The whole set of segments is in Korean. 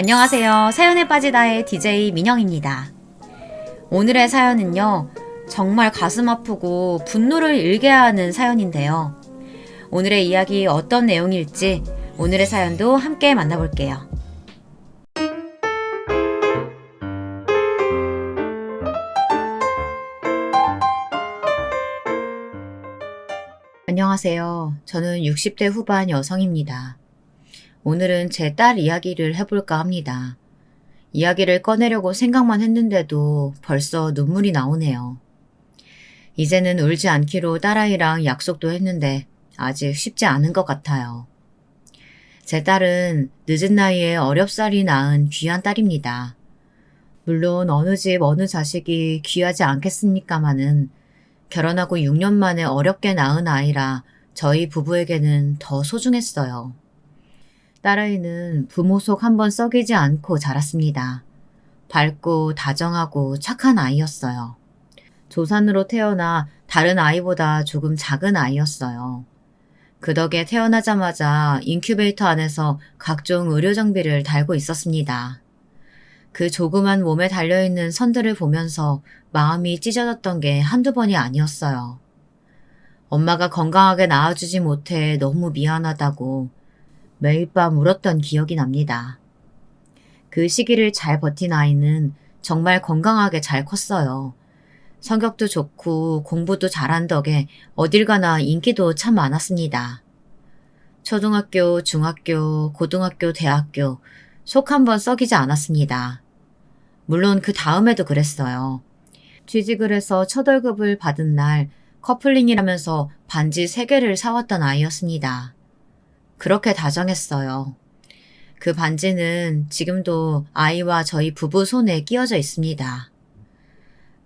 안녕하세요. 사연에 빠지다의 DJ 민영입니다. 오늘의 사연은요, 정말 가슴 아프고 분노를 일게 하는 사연인데요. 오늘의 이야기 어떤 내용일지 오늘의 사연도 함께 만나볼게요. 안녕하세요. 저는 60대 후반 여성입니다. 오늘은 제 딸 이야기를 해볼까 합니다. 이야기를 꺼내려고 생각만 했는데도 벌써 눈물이 나오네요. 이제는 울지 않기로 딸아이랑 약속도 했는데 아직 쉽지 않은 것 같아요. 제 딸은 늦은 나이에 어렵사리 낳은 귀한 딸입니다. 물론 어느 집 어느 자식이 귀하지 않겠습니까마는 결혼하고 6년 만에 어렵게 낳은 아이라 저희 부부에게는 더 소중했어요. 딸아이는 부모 속 한번 썩이지 않고 자랐습니다. 밝고 다정하고 착한 아이였어요. 조산으로 태어나 다른 아이보다 조금 작은 아이였어요. 그 덕에 태어나자마자 인큐베이터 안에서 각종 의료 장비를 달고 있었습니다. 그 조그만 몸에 달려있는 선들을 보면서 마음이 찢어졌던 게 한두 번이 아니었어요. 엄마가 건강하게 낳아주지 못해 너무 미안하다고 매일 밤 울었던 기억이 납니다. 그 시기를 잘 버틴 아이는 정말 건강하게 잘 컸어요. 성격도 좋고 공부도 잘한 덕에 어딜 가나 인기도 참 많았습니다. 초등학교, 중학교, 고등학교, 대학교 속 한번 썩이지 않았습니다. 물론 그 다음에도 그랬어요. 취직을 해서 첫 월급을 받은 날 커플링이라면서 반지 3개를 사왔던 아이였습니다. 그렇게 다정했어요. 그 반지는 지금도 아이와 저희 부부 손에 끼워져 있습니다.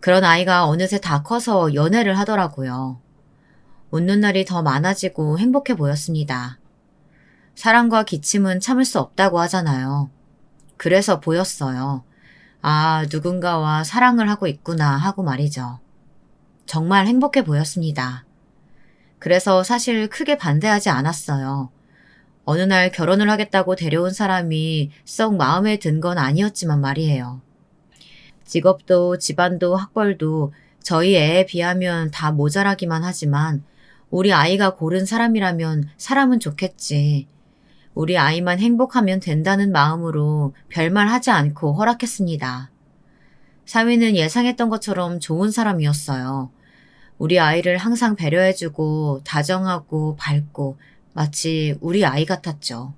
그런 아이가 어느새 다 커서 연애를 하더라고요. 웃는 날이 더 많아지고 행복해 보였습니다. 사랑과 기침은 참을 수 없다고 하잖아요. 그래서 보였어요. 아, 누군가와 사랑을 하고 있구나 하고 말이죠. 정말 행복해 보였습니다. 그래서 사실 크게 반대하지 않았어요. 어느 날 결혼을 하겠다고 데려온 사람이 썩 마음에 든 건 아니었지만 말이에요. 직업도 집안도 학벌도 저희 애에 비하면 다 모자라기만 하지만 우리 아이가 고른 사람이라면 사람은 좋겠지. 우리 아이만 행복하면 된다는 마음으로 별말 하지 않고 허락했습니다. 사위는 예상했던 것처럼 좋은 사람이었어요. 우리 아이를 항상 배려해주고 다정하고 밝고 마치 우리 아이 같았죠.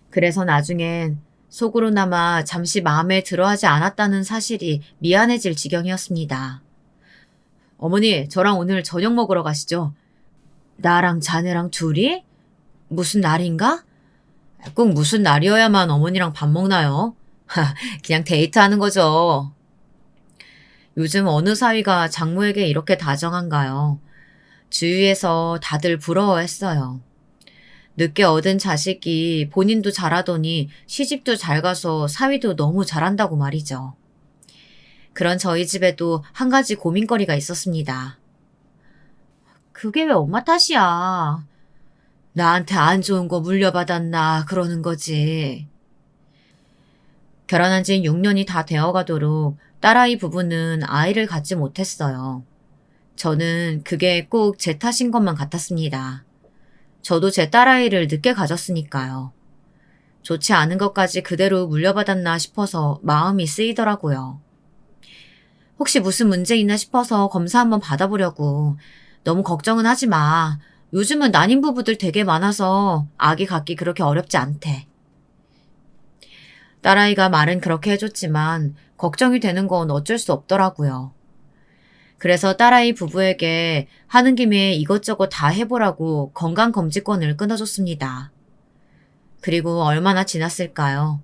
그래서 나중엔 속으로나마 잠시 마음에 들어하지 않았다는 사실이 미안해질 지경이었습니다. 어머니, 저랑 오늘 저녁 먹으러 가시죠. 나랑 자네랑 둘이? 무슨 날인가? 꼭 무슨 날이어야만 어머니랑 밥 먹나요? 그냥 데이트하는 거죠. 요즘 어느 사위가 장모에게 이렇게 다정한가요? 주위에서 다들 부러워했어요. 늦게 얻은 자식이 본인도 잘하더니 시집도 잘 가서 사위도 너무 잘한다고 말이죠. 그런 저희 집에도 한 가지 고민거리가 있었습니다. 그게 왜 엄마 탓이야? 나한테 안 좋은 거 물려받았나 그러는 거지. 결혼한 지 6년이 다 되어가도록 딸아이 부부는 아이를 갖지 못했어요. 저는 그게 꼭 제 탓인 것만 같았습니다. 저도 제 딸아이를 늦게 가졌으니까요. 좋지 않은 것까지 그대로 물려받았나 싶어서 마음이 쓰이더라고요. 혹시 무슨 문제 있나 싶어서 검사 한번 받아보려고. 너무 걱정은 하지 마. 요즘은 난임 부부들 되게 많아서 아기 갖기 그렇게 어렵지 않대. 딸아이가 말은 그렇게 해줬지만 걱정이 되는 건 어쩔 수 없더라고요. 그래서 딸아이 부부에게 하는 김에 이것저것 다 해보라고 건강검진권을 끊어줬습니다. 그리고 얼마나 지났을까요?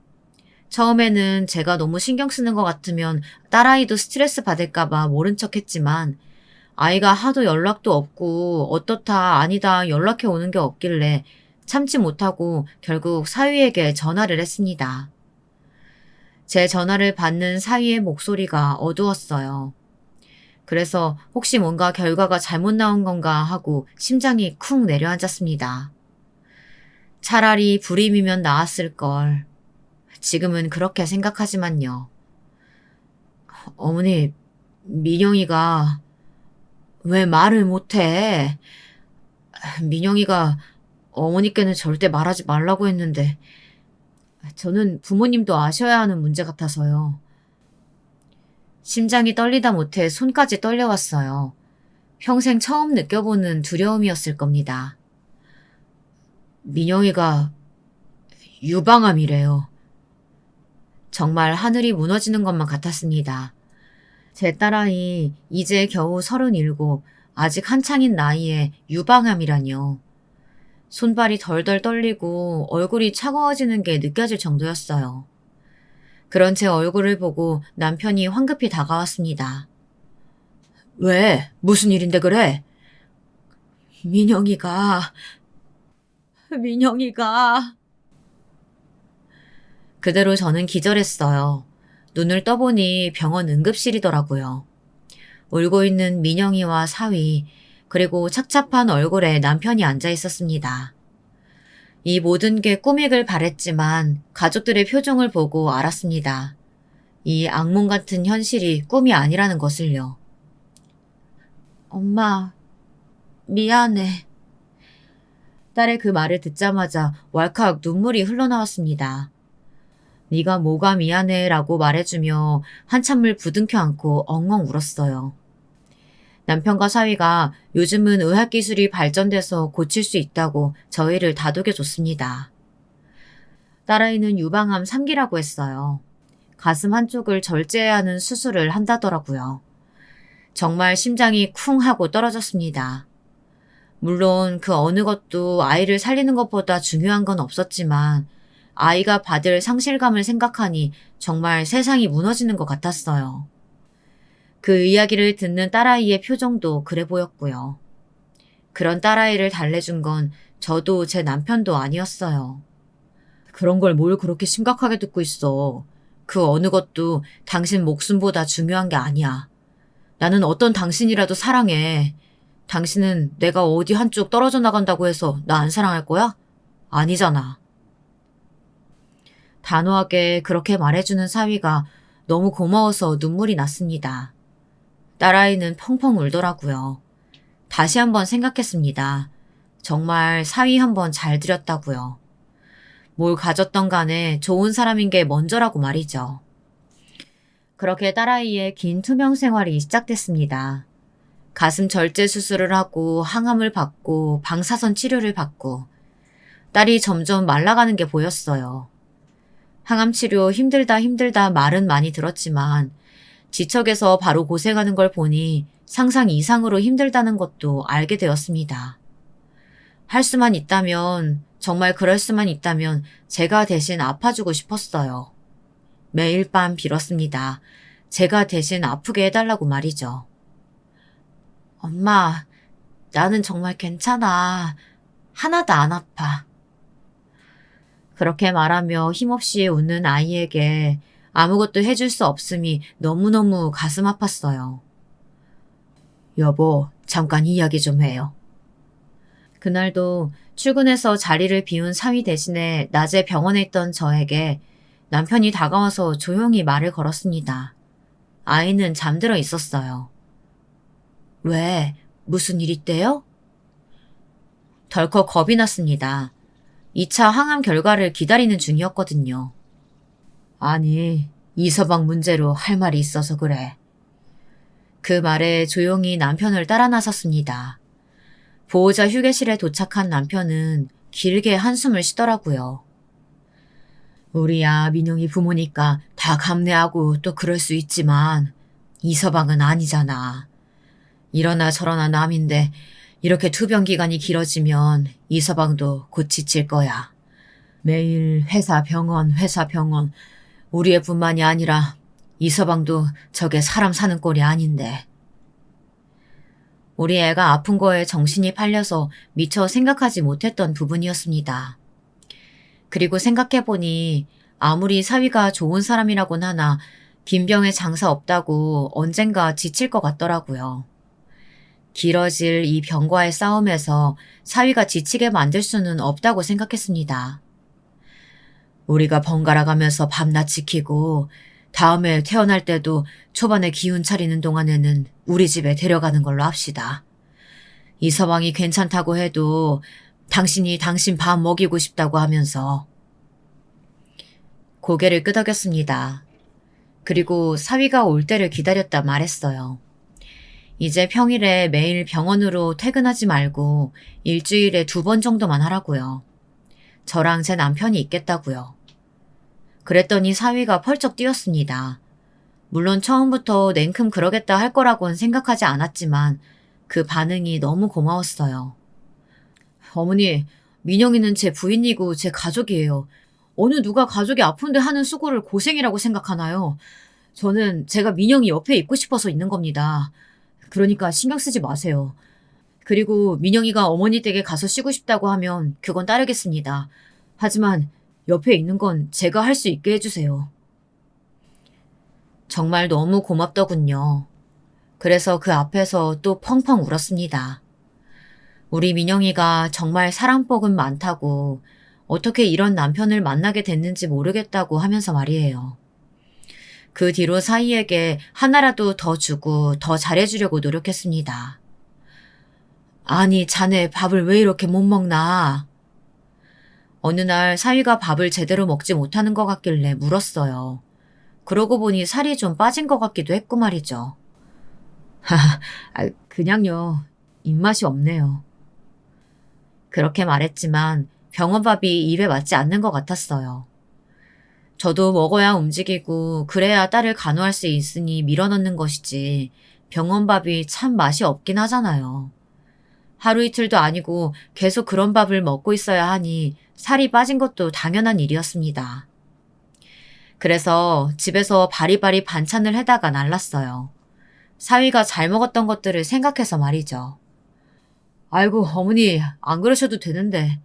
처음에는 제가 너무 신경 쓰는 것 같으면 딸아이도 스트레스 받을까봐 모른 척 했지만 아이가 하도 연락도 없고 어떻다 아니다 연락해 오는 게 없길래 참지 못하고 결국 사위에게 전화를 했습니다. 제 전화를 받는 사위의 목소리가 어두웠어요. 그래서 혹시 뭔가 결과가 잘못 나온 건가 하고 심장이 쿵 내려앉았습니다. 차라리 불임이면 나았을 걸. 지금은 그렇게 생각하지만요. 어머니, 민영이가 왜 말을 못해? 민영이가 어머니께는 절대 말하지 말라고 했는데 저는 부모님도 아셔야 하는 문제 같아서요. 심장이 떨리다 못해 손까지 떨려왔어요. 평생 처음 느껴보는 두려움이었을 겁니다. 민영이가 유방암이래요. 정말 하늘이 무너지는 것만 같았습니다. 제 딸아이 이제 겨우 37, 아직 한창인 나이에 유방암이라뇨. 손발이 덜덜 떨리고 얼굴이 차가워지는 게 느껴질 정도였어요. 그런 제 얼굴을 보고 남편이 황급히 다가왔습니다. 왜? 무슨 일인데 그래? 민영이가... 그대로 저는 기절했어요. 눈을 떠보니 병원 응급실이더라고요. 울고 있는 민영이와 사위, 그리고 착잡한 얼굴에 남편이 앉아 있었습니다. 이 모든 게 꿈이길 바랬지만 가족들의 표정을 보고 알았습니다. 이 악몽 같은 현실이 꿈이 아니라는 것을요. 엄마, 미안해. 딸의 그 말을 듣자마자 왈칵 눈물이 흘러나왔습니다. 네가 뭐가 미안해라고 말해주며 한참을 부둥켜 안고 엉엉 울었어요. 남편과 사위가 요즘은 의학기술이 발전돼서 고칠 수 있다고 저희를 다독여줬습니다. 딸아이는 유방암 3기라고 했어요. 가슴 한쪽을 절제해야 하는 수술을 한다더라고요. 정말 심장이 쿵 하고 떨어졌습니다. 물론 그 어느 것도 아이를 살리는 것보다 중요한 건 없었지만 아이가 받을 상실감을 생각하니 정말 세상이 무너지는 것 같았어요. 그 이야기를 듣는 딸아이의 표정도 그래 보였고요. 그런 딸아이를 달래준 건 저도 제 남편도 아니었어요. 그런 걸 뭘 그렇게 심각하게 듣고 있어. 그 어느 것도 당신 목숨보다 중요한 게 아니야. 나는 어떤 당신이라도 사랑해. 당신은 내가 어디 한쪽 떨어져 나간다고 해서 나 안 사랑할 거야? 아니잖아. 단호하게 그렇게 말해주는 사위가 너무 고마워서 눈물이 났습니다. 딸아이는 펑펑 울더라고요. 다시 한번 생각했습니다. 정말 사위 한번 잘 드렸다고요. 뭘 가졌던 간에 좋은 사람인 게 먼저라고 말이죠. 그렇게 딸아이의 긴 투병 생활이 시작됐습니다. 가슴 절제 수술을 하고 항암을 받고 방사선 치료를 받고 딸이 점점 말라가는 게 보였어요. 항암 치료 힘들다 말은 많이 들었지만 지척에서 바로 고생하는 걸 보니 상상 이상으로 힘들다는 것도 알게 되었습니다. 할 수만 있다면, 정말 그럴 수만 있다면 제가 대신 아파주고 싶었어요. 매일 밤 빌었습니다. 제가 대신 아프게 해달라고 말이죠. 엄마, 나는 정말 괜찮아. 하나도 안 아파. 그렇게 말하며 힘없이 웃는 아이에게 아무것도 해줄 수 없음이 너무너무 가슴 아팠어요. 여보, 잠깐 이야기 좀 해요. 그날도 출근해서 자리를 비운 사위 대신에 낮에 병원에 있던 저에게 남편이 다가와서 조용히 말을 걸었습니다. 아이는 잠들어 있었어요. 왜? 무슨 일 있대요? 덜컥 겁이 났습니다. 2차 항암 결과를 기다리는 중이었거든요. 아니, 이서방 문제로 할 말이 있어서 그래. 그 말에 조용히 남편을 따라 나섰습니다. 보호자 휴게실에 도착한 남편은 길게 한숨을 쉬더라고요. 우리야 민영이 부모니까 다 감내하고 또 그럴 수 있지만 이서방은 아니잖아. 이러나 저러나 남인데 이렇게 투병 기간이 길어지면 이서방도 곧 지칠 거야. 매일 회사 병원 우리 애뿐만이 아니라 이서방도 저게 사람 사는 꼴이 아닌데. 우리 애가 아픈 거에 정신이 팔려서 미처 생각하지 못했던 부분이었습니다. 그리고 생각해보니 아무리 사위가 좋은 사람이라곤 하나 빈병에 장사 없다고 언젠가 지칠 것 같더라고요. 길어질 이 병과의 싸움에서 사위가 지치게 만들 수는 없다고 생각했습니다. 우리가 번갈아 가면서 밤낮 지키고 다음에 태어날 때도 초반에 기운 차리는 동안에는 우리 집에 데려가는 걸로 합시다. 이 서방이 괜찮다고 해도 당신이 당신 밥 먹이고 싶다고 하면서. 고개를 끄덕였습니다. 그리고 사위가 올 때를 기다렸다 말했어요. 이제 평일에 매일 병원으로 퇴근하지 말고 일주일에 2번 정도만 하라고요. 저랑 제 남편이 있겠다고요. 그랬더니 사위가 펄쩍 뛰었습니다. 물론 처음부터 냉큼 그러겠다 할 거라고는 생각하지 않았지만 그 반응이 너무 고마웠어요. 어머니, 민영이는 제 부인이고 제 가족이에요. 어느 누가 가족이 아픈데 하는 수고를 고생이라고 생각하나요? 저는 제가 민영이 옆에 있고 싶어서 있는 겁니다. 그러니까 신경 쓰지 마세요. 그리고 민영이가 어머니 댁에 가서 쉬고 싶다고 하면 그건 따르겠습니다. 하지만 옆에 있는 건 제가 할 수 있게 해주세요. 정말 너무 고맙더군요. 그래서 그 앞에서 또 펑펑 울었습니다. 우리 민영이가 정말 사랑복은 많다고 어떻게 이런 남편을 만나게 됐는지 모르겠다고 하면서 말이에요. 그 뒤로 사위에게 하나라도 더 주고 더 잘해주려고 노력했습니다. 아니, 자네 밥을 왜 이렇게 못 먹나? 어느 날 사위가 밥을 제대로 먹지 못하는 것 같길래 물었어요. 그러고 보니 살이 좀 빠진 것 같기도 했고 말이죠. 그냥요. 입맛이 없네요. 그렇게 말했지만 병원밥이 입에 맞지 않는 것 같았어요. 저도 먹어야 움직이고 그래야 딸을 간호할 수 있으니 밀어넣는 것이지 병원밥이 참 맛이 없긴 하잖아요. 하루 이틀도 아니고 계속 그런 밥을 먹고 있어야 하니 살이 빠진 것도 당연한 일이었습니다. 그래서 집에서 바리바리 반찬을 해다가 날랐어요. 사위가 잘 먹었던 것들을 생각해서 말이죠. 아이고, 어머니, 안 그러셔도 되는데.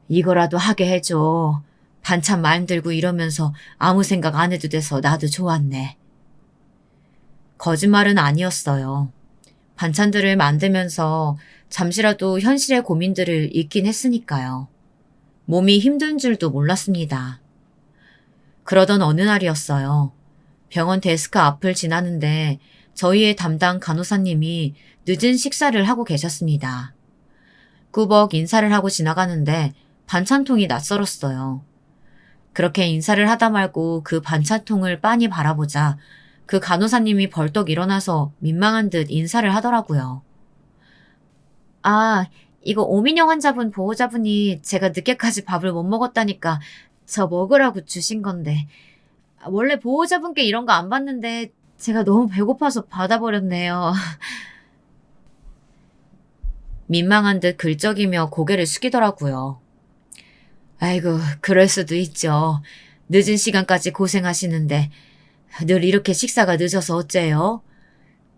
이거라도 하게 해줘. 반찬 만들고 이러면서 아무 생각 안 해도 돼서 나도 좋았네. 거짓말은 아니었어요. 반찬들을 만들면서 잠시라도 현실의 고민들을 잊긴 했으니까요. 몸이 힘든 줄도 몰랐습니다. 그러던 어느 날이었어요. 병원 데스크 앞을 지나는데 저희의 담당 간호사님이 늦은 식사를 하고 계셨습니다. 꾸벅 인사를 하고 지나가는데 반찬통이 낯설었어요. 그렇게 인사를 하다 말고 그 반찬통을 빤히 바라보자 그 간호사님이 벌떡 일어나서 민망한 듯 인사를 하더라고요. 아, 이거 오민영 환자분 보호자분이 제가 늦게까지 밥을 못 먹었다니까 저 먹으라고 주신 건데 원래 보호자분께 이런 거 안 받는데 제가 너무 배고파서 받아버렸네요. 민망한 듯 긁적이며 고개를 숙이더라고요. 아이고, 그럴 수도 있죠. 늦은 시간까지 고생하시는데 늘 이렇게 식사가 늦어서 어째요?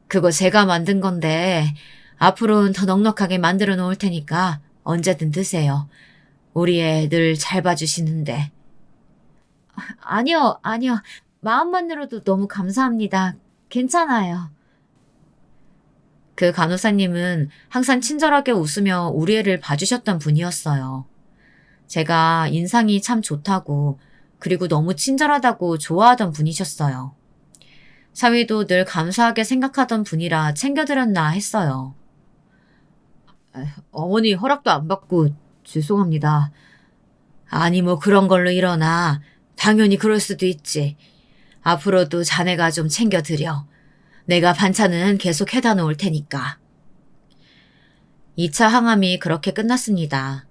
그거 제가 만든 건데 앞으로는 더 넉넉하게 만들어 놓을 테니까 언제든 드세요. 우리 애 늘 잘 봐주시는데. 아니요, 아니요. 마음만으로도 너무 감사합니다. 괜찮아요. 그 간호사님은 항상 친절하게 웃으며 우리 애를 봐주셨던 분이었어요. 제가 인상이 참 좋다고 그리고 너무 친절하다고 좋아하던 분이셨어요. 사위도 늘 감사하게 생각하던 분이라 챙겨드렸나 했어요. 어머니 허락도 안 받고 죄송합니다. 아니 뭐 그런 걸로 일어나. 당연히 그럴 수도 있지. 앞으로도 자네가 좀 챙겨드려. 내가 반찬은 계속 해다 놓을 테니까. 2차 항암이 그렇게 끝났습니다.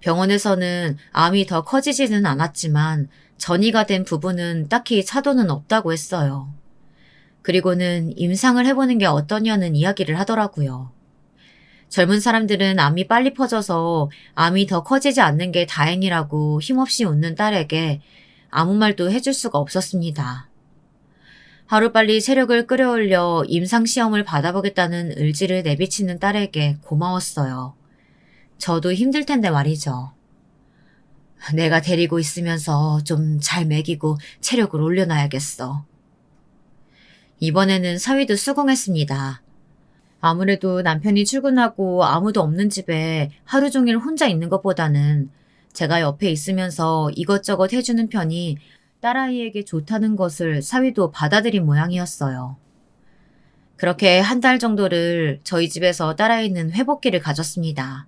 병원에서는 암이 더 커지지는 않았지만 전이가 된 부분은 딱히 차도는 없다고 했어요. 그리고는 임상을 해보는 게 어떠냐는 이야기를 하더라고요. 젊은 사람들은 암이 빨리 퍼져서 암이 더 커지지 않는 게 다행이라고 힘없이 웃는 딸에게 아무 말도 해줄 수가 없었습니다. 하루빨리 체력을 끌어올려 임상시험을 받아보겠다는 의지를 내비치는 딸에게 고마웠어요. 저도 힘들 텐데 말이죠. 내가 데리고 있으면서 좀 잘 먹이고 체력을 올려놔야겠어. 이번에는 사위도 수긍했습니다. 아무래도 남편이 출근하고 아무도 없는 집에 하루 종일 혼자 있는 것보다는 제가 옆에 있으면서 이것저것 해주는 편이 딸아이에게 좋다는 것을 사위도 받아들인 모양이었어요. 그렇게 한 달 정도를 저희 집에서 딸아이는 회복기를 가졌습니다.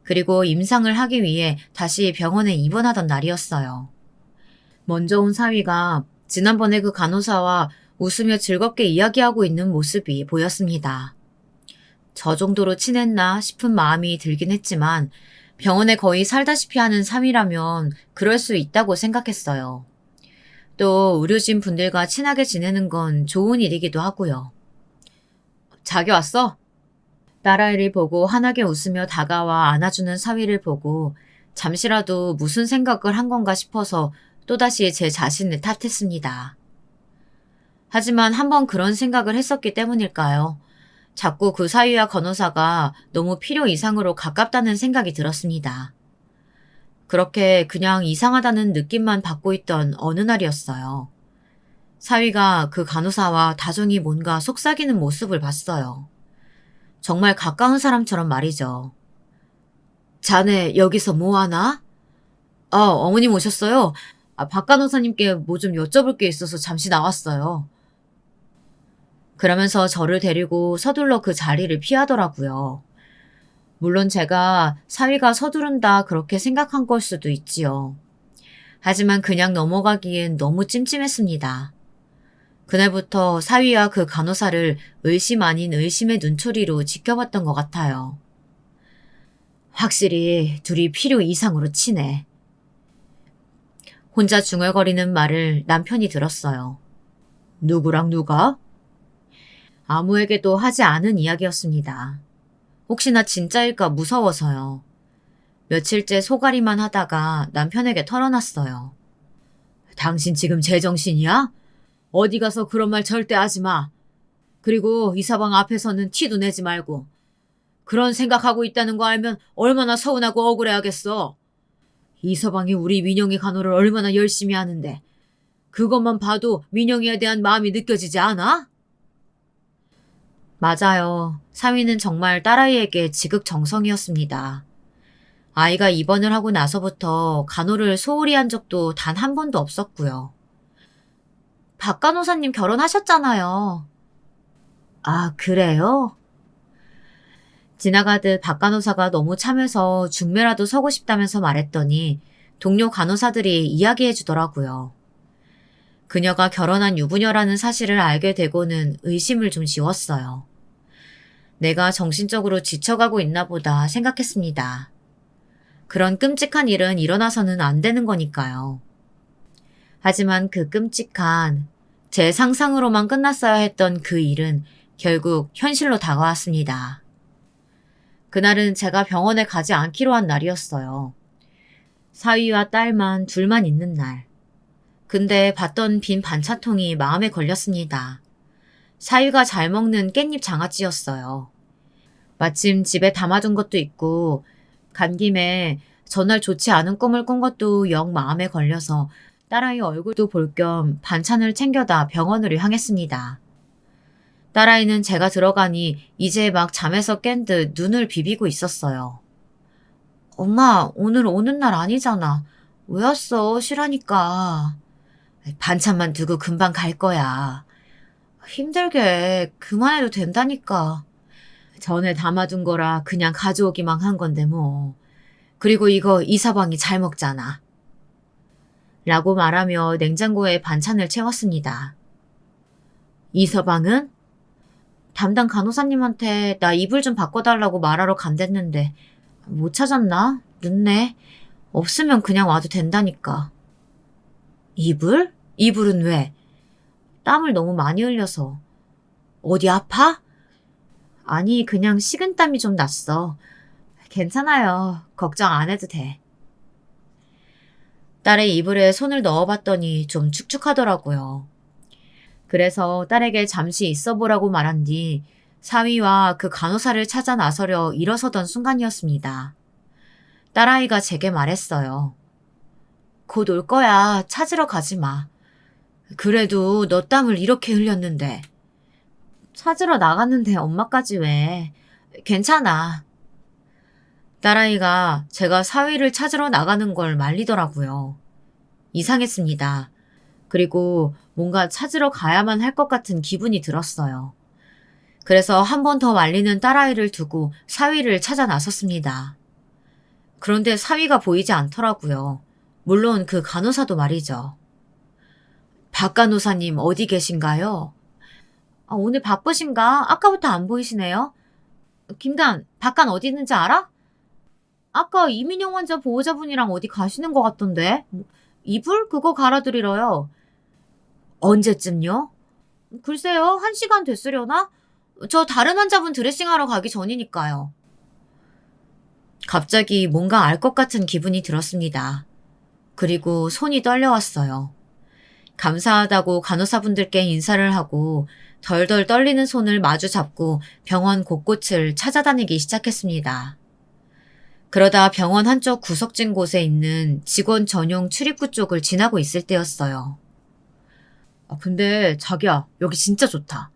그리고 임상을 하기 위해 다시 병원에 입원하던 날이었어요. 먼저 온 사위가 지난번에 그 간호사와 웃으며 즐겁게 이야기하고 있는 모습이 보였습니다. 저 정도로 친했나 싶은 마음이 들긴 했지만 병원에 거의 살다시피 하는 사위라면 그럴 수 있다고 생각했어요. 또 의료진 분들과 친하게 지내는 건 좋은 일이기도 하고요. 자기 왔어? 딸아이를 보고 환하게 웃으며 다가와 안아주는 사위를 보고 잠시라도 무슨 생각을 한 건가 싶어서 또다시 제 자신을 탓했습니다. 하지만 한번 그런 생각을 했었기 때문일까요? 자꾸 그 사위와 간호사가 너무 필요 이상으로 가깝다는 생각이 들었습니다. 그렇게 그냥 이상하다는 느낌만 받고 있던 어느 날이었어요. 사위가 그 간호사와 다정히 뭔가 속삭이는 모습을 봤어요. 정말 가까운 사람처럼 말이죠. 자네 여기서 뭐하나? 어머님 오셨어요? 박 간호사님께 뭐 좀 여쭤볼 게 있어서 잠시 나왔어요. 그러면서 저를 데리고 서둘러 그 자리를 피하더라고요. 물론 제가 사위가 서두른다 그렇게 생각한 걸 수도 있지요. 하지만 그냥 넘어가기엔 너무 찜찜했습니다. 그날부터 사위와 그 간호사를 의심 아닌 의심의 눈초리로 지켜봤던 것 같아요. 확실히 둘이 필요 이상으로 친해. 혼자 중얼거리는 말을 남편이 들었어요. 누구랑 누가? 아무에게도 하지 않은 이야기였습니다. 혹시나 진짜일까 무서워서요. 며칠째 소가리만 하다가 남편에게 털어놨어요. 당신 지금 제정신이야? 어디 가서 그런 말 절대 하지 마. 그리고 이사방 앞에서는 티도 내지 말고. 그런 생각하고 있다는 거 알면 얼마나 서운하고 억울해하겠어. 이서방이 우리 민영이 간호를 얼마나 열심히 하는데 그것만 봐도 민영이에 대한 마음이 느껴지지 않아? 맞아요. 사위는 정말 딸아이에게 지극정성이었습니다. 아이가 입원을 하고 나서부터 간호를 소홀히 한 적도 단 한 번도 없었고요. 박 간호사님 결혼하셨잖아요. 아, 그래요? 지나가듯 박 간호사가 너무 참해서 중매라도 서고 싶다면서 말했더니 동료 간호사들이 이야기해 주더라고요. 그녀가 결혼한 유부녀라는 사실을 알게 되고는 의심을 좀 지웠어요. 내가 정신적으로 지쳐가고 있나 보다 생각했습니다. 그런 끔찍한 일은 일어나서는 안 되는 거니까요. 하지만 그 끔찍한 제 상상으로만 끝났어야 했던 그 일은 결국 현실로 다가왔습니다. 그날은 제가 병원에 가지 않기로 한 날이었어요. 사위와 딸만 둘만 있는 날. 근데 봤던 빈 반찬통이 마음에 걸렸습니다. 사위가 잘 먹는 깻잎 장아찌였어요. 마침 집에 담아둔 것도 있고 간 김에 전날 좋지 않은 꿈을 꾼 것도 영 마음에 걸려서 딸아이 얼굴도 볼 겸 반찬을 챙겨다 병원으로 향했습니다. 딸아이는 제가 들어가니 이제 막 잠에서 깬 듯 눈을 비비고 있었어요. 엄마, 오늘 오는 날 아니잖아. 왜 왔어? 쉬라니까. 반찬만 두고 금방 갈 거야. 힘들게 그만해도 된다니까. 전에 담아둔 거라 그냥 가져오기만 한 건데 뭐. 그리고 이거 이사방이 잘 먹잖아. 라고 말하며 냉장고에 반찬을 채웠습니다. 이서방은? 담당 간호사님한테 나 이불 좀 바꿔달라고 말하러 간댔는데 못 찾았나? 늦네. 없으면 그냥 와도 된다니까. 이불? 이불은 왜? 땀을 너무 많이 흘려서. 어디 아파? 아니, 그냥 식은땀이 좀 났어. 괜찮아요. 걱정 안 해도 돼. 딸의 이불에 손을 넣어봤더니 좀 축축하더라고요. 그래서 딸에게 잠시 있어보라고 말한 뒤 사위와 그 간호사를 찾아 나서려 일어서던 순간이었습니다. 딸아이가 제게 말했어요. 곧 올 거야. 찾으러 가지 마. 그래도 너 땀을 이렇게 흘렸는데. 찾으러 나갔는데 엄마까지 왜. 괜찮아. 딸아이가 제가 사위를 찾으러 나가는 걸 말리더라고요. 이상했습니다. 그리고 뭔가 찾으러 가야만 할 것 같은 기분이 들었어요. 그래서 한 번 더 말리는 딸아이를 두고 사위를 찾아 나섰습니다. 그런데 사위가 보이지 않더라고요. 물론 그 간호사도 말이죠. 박 간호사님 어디 계신가요? 오늘 바쁘신가? 아까부터 안 보이시네요. 김간, 박간 어디 있는지 알아? 아까 이민영 환자 보호자분이랑 어디 가시는 것 같던데. 이불? 그거 갈아드리러요. 언제쯤요? 글쎄요, 1시간 됐으려나? 저 다른 환자분 드레싱하러 가기 전이니까요. 갑자기 뭔가 알 것 같은 기분이 들었습니다. 그리고 손이 떨려왔어요. 감사하다고 간호사분들께 인사를 하고 덜덜 떨리는 손을 마주 잡고 병원 곳곳을 찾아다니기 시작했습니다. 그러다 병원 한쪽 구석진 곳에 있는 직원 전용 출입구 쪽을 지나고 있을 때였어요. 근데 자기야, 여기 진짜 좋다.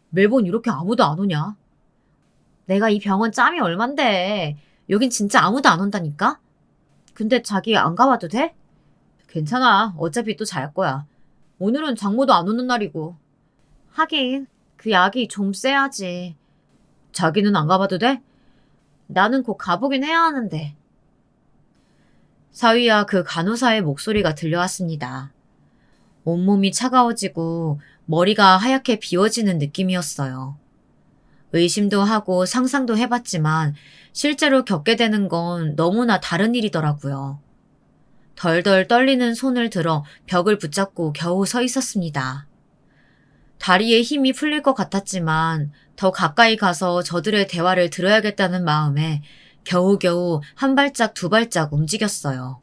매번 이렇게 아무도 안 오냐? 내가 이 병원 짬이 얼만데. 여긴 진짜 아무도 안 온다니까? 근데 자기 안 가봐도 돼? 괜찮아. 어차피 또 잘 거야. 오늘은 장모도 안 오는 날이고. 하긴 그 약이 좀 세야지. 자기는 안 가봐도 돼? 나는 곧 가보긴 해야 하는데. 사위야 그 간호사의 목소리가 들려왔습니다. 온몸이 차가워지고 머리가 하얗게 비워지는 느낌이었어요. 의심도 하고 상상도 해봤지만 실제로 겪게 되는 건 너무나 다른 일이더라고요. 덜덜 떨리는 손을 들어 벽을 붙잡고 겨우 서 있었습니다. 다리에 힘이 풀릴 것 같았지만 더 가까이 가서 저들의 대화를 들어야겠다는 마음에 겨우겨우 한 발짝 두 발짝 움직였어요.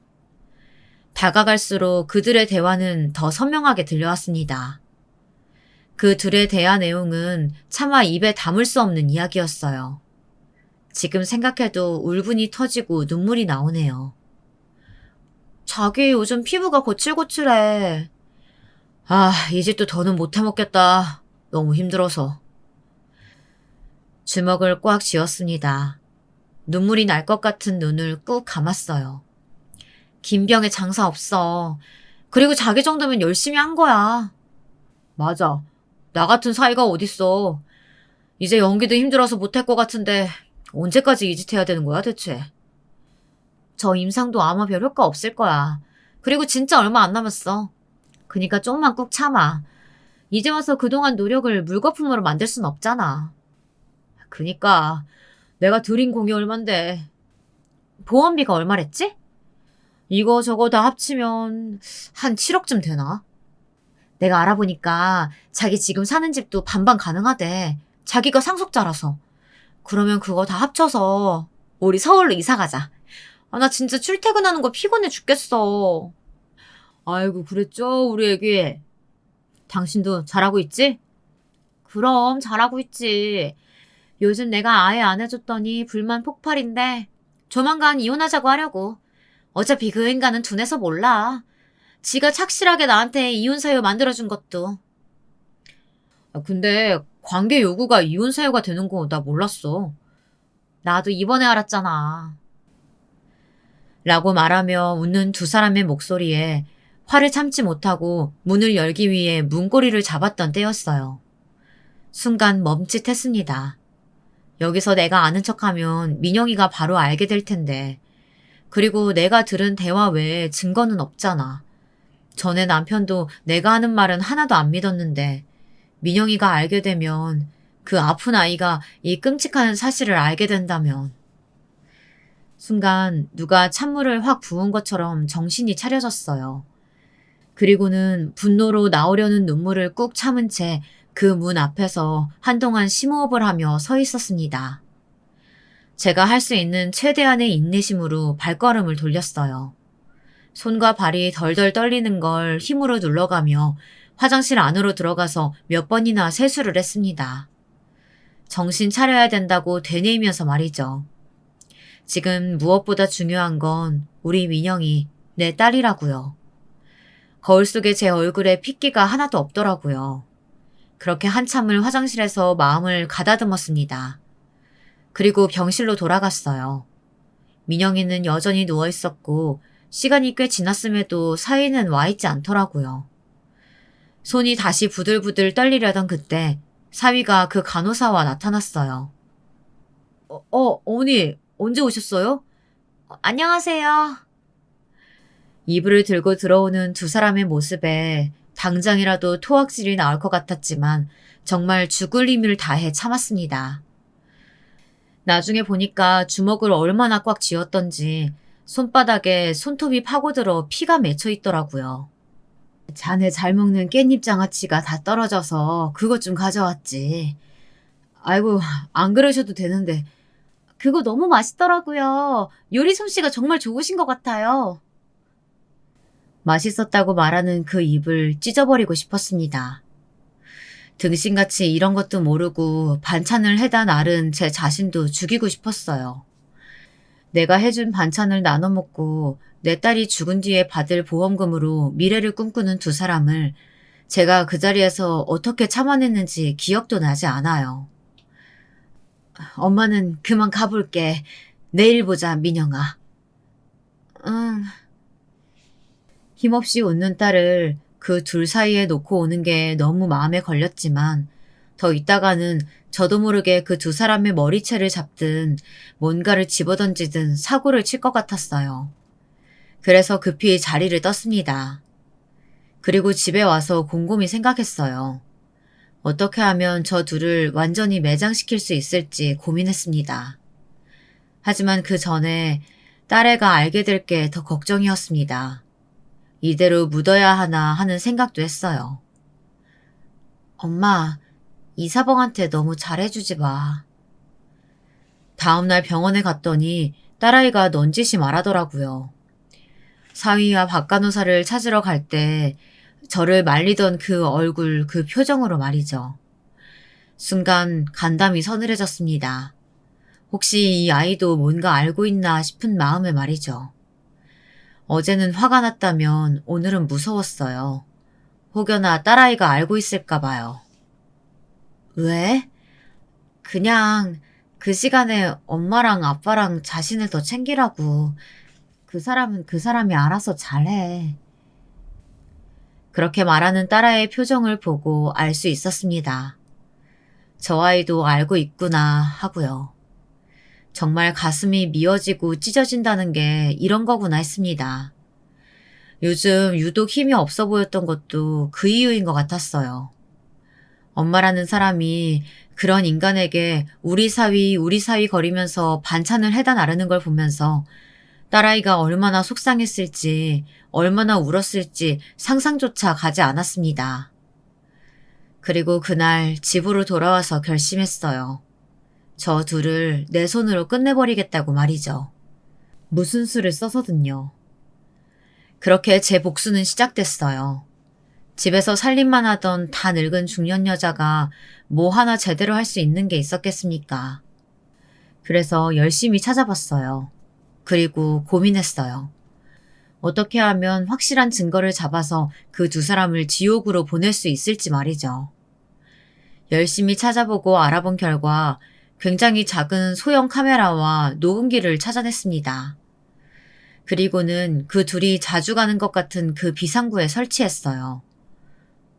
다가갈수록 그들의 대화는 더 선명하게 들려왔습니다. 그 둘의 대화 내용은 차마 입에 담을 수 없는 이야기였어요. 지금 생각해도 울분이 터지고 눈물이 나오네요. 자기 요즘 피부가 거칠거칠해. 이 집도 더는 못 해먹겠다. 너무 힘들어서. 주먹을 꽉 쥐었습니다. 눈물이 날 것 같은 눈을 꾹 감았어요. 김병에 장사 없어. 그리고 자기 정도면 열심히 한 거야. 맞아. 나 같은 사이가 어딨어. 이제 연기도 힘들어서 못할 것 같은데 언제까지 이 짓 해야 되는 거야 대체. 저 임상도 아마 별 효과 없을 거야. 그리고 진짜 얼마 안 남았어. 그니까 좀만 꾹 참아. 이제 와서 그동안 노력을 물거품으로 만들 순 없잖아. 그니까 내가 들인 공이 얼만데. 보험비가 얼마랬지? 이거 저거 다 합치면 한 7억쯤 되나? 내가 알아보니까 자기 지금 사는 집도 반반 가능하대. 자기가 상속자라서. 그러면 그거 다 합쳐서 우리 서울로 이사 가자. 나 진짜 출퇴근하는 거 피곤해 죽겠어. 아이고 그랬죠 우리 애기. 당신도 잘하고 있지? 그럼 잘하고 있지. 요즘 내가 아예 안 해줬더니 불만 폭발인데 조만간 이혼하자고 하려고. 어차피 그 인간은 둔해서 몰라. 지가 착실하게 나한테 이혼 사유 만들어준 것도. 근데 관계 요구가 이혼 사유가 되는 거 나 몰랐어. 나도 이번에 알았잖아. 라고 말하며 웃는 두 사람의 목소리에 화를 참지 못하고 문을 열기 위해 문고리를 잡았던 때였어요. 순간 멈칫했습니다. 여기서 내가 아는 척하면 민영이가 바로 알게 될 텐데. 그리고 내가 들은 대화 외에 증거는 없잖아. 전에 남편도 내가 하는 말은 하나도 안 믿었는데 민영이가 알게 되면 그 아픈 아이가 이 끔찍한 사실을 알게 된다면. 순간 누가 찬물을 확 부은 것처럼 정신이 차려졌어요. 그리고는 분노로 나오려는 눈물을 꾹 참은 채 그 문 앞에서 한동안 심호흡을 하며 서 있었습니다. 제가 할 수 있는 최대한의 인내심으로 발걸음을 돌렸어요. 손과 발이 덜덜 떨리는 걸 힘으로 눌러가며 화장실 안으로 들어가서 몇 번이나 세수를 했습니다. 정신 차려야 된다고 되뇌이면서 말이죠. 지금 무엇보다 중요한 건 우리 민영이 내 딸이라고요. 거울 속에 제 얼굴에 핏기가 하나도 없더라고요. 그렇게 한참을 화장실에서 마음을 가다듬었습니다. 그리고 병실로 돌아갔어요. 민영이는 여전히 누워 있었고 시간이 꽤 지났음에도 사위는 와 있지 않더라고요. 손이 다시 부들부들 떨리려던 그때 사위가 그 간호사와 나타났어요. 어머니, 언제 오셨어요? 안녕하세요. 이불을 들고 들어오는 두 사람의 모습에 당장이라도 토악질이 나올 것 같았지만 정말 죽을 힘을 다해 참았습니다. 나중에 보니까 주먹을 얼마나 꽉 쥐었던지 손바닥에 손톱이 파고들어 피가 맺혀 있더라고요. 자네 잘 먹는 깻잎 장아찌가 다 떨어져서 그것 좀 가져왔지. 아이고, 안 그러셔도 되는데. 그거 너무 맛있더라고요. 요리 솜씨가 정말 좋으신 것 같아요. 맛있었다고 말하는 그 입을 찢어버리고 싶었습니다. 등신같이 이런 것도 모르고 반찬을 해다 나른 제 자신도 죽이고 싶었어요. 내가 해준 반찬을 나눠 먹고 내 딸이 죽은 뒤에 받을 보험금으로 미래를 꿈꾸는 두 사람을 제가 그 자리에서 어떻게 참아냈는지 기억도 나지 않아요. 엄마는 그만 가볼게. 내일 보자, 민영아. 응. 힘없이 웃는 딸을 그 둘 사이에 놓고 오는 게 너무 마음에 걸렸지만 더 있다가는 저도 모르게 그 두 사람의 머리채를 잡든 뭔가를 집어던지든 사고를 칠 것 같았어요. 그래서 급히 자리를 떴습니다. 그리고 집에 와서 곰곰이 생각했어요. 어떻게 하면 저 둘을 완전히 매장시킬 수 있을지 고민했습니다. 하지만 그 전에 딸애가 알게 될 게 더 걱정이었습니다. 이대로 묻어야 하나 하는 생각도 했어요. 엄마, 이사방한테 너무 잘해주지 마. 다음날 병원에 갔더니 딸아이가 넌지시 말하더라고요. 사위와 박간호사를 찾으러 갈 때 저를 말리던 그 얼굴, 그 표정으로 말이죠. 순간 간담이 서늘해졌습니다. 혹시 이 아이도 뭔가 알고 있나 싶은 마음에 말이죠. 어제는 화가 났다면 오늘은 무서웠어요. 혹여나 딸아이가 알고 있을까 봐요. 왜? 그냥 그 시간에 엄마랑 아빠랑 자신을 더 챙기라고. 그 사람은 그 사람이 알아서 잘해. 그렇게 말하는 딸아이의 표정을 보고 알 수 있었습니다. 저 아이도 알고 있구나 하고요. 정말 가슴이 미어지고 찢어진다는 게 이런 거구나 했습니다. 요즘 유독 힘이 없어 보였던 것도 그 이유인 것 같았어요. 엄마라는 사람이 그런 인간에게 우리 사위 거리면서 반찬을 해다 나르는 걸 보면서 딸아이가 얼마나 속상했을지, 얼마나 울었을지 상상조차 가지 않았습니다. 그리고 그날 집으로 돌아와서 결심했어요. 저 둘을 내 손으로 끝내버리겠다고 말이죠. 무슨 수를 써서든요. 그렇게 제 복수는 시작됐어요. 집에서 살림만 하던 다 늙은 중년 여자가 뭐 하나 제대로 할 수 있는 게 있었겠습니까? 그래서 열심히 찾아봤어요. 그리고 고민했어요. 어떻게 하면 확실한 증거를 잡아서 그 두 사람을 지옥으로 보낼 수 있을지 말이죠. 열심히 찾아보고 알아본 결과 굉장히 작은 소형 카메라와 녹음기를 찾아냈습니다. 그리고는 그 둘이 자주 가는 것 같은 그 비상구에 설치했어요.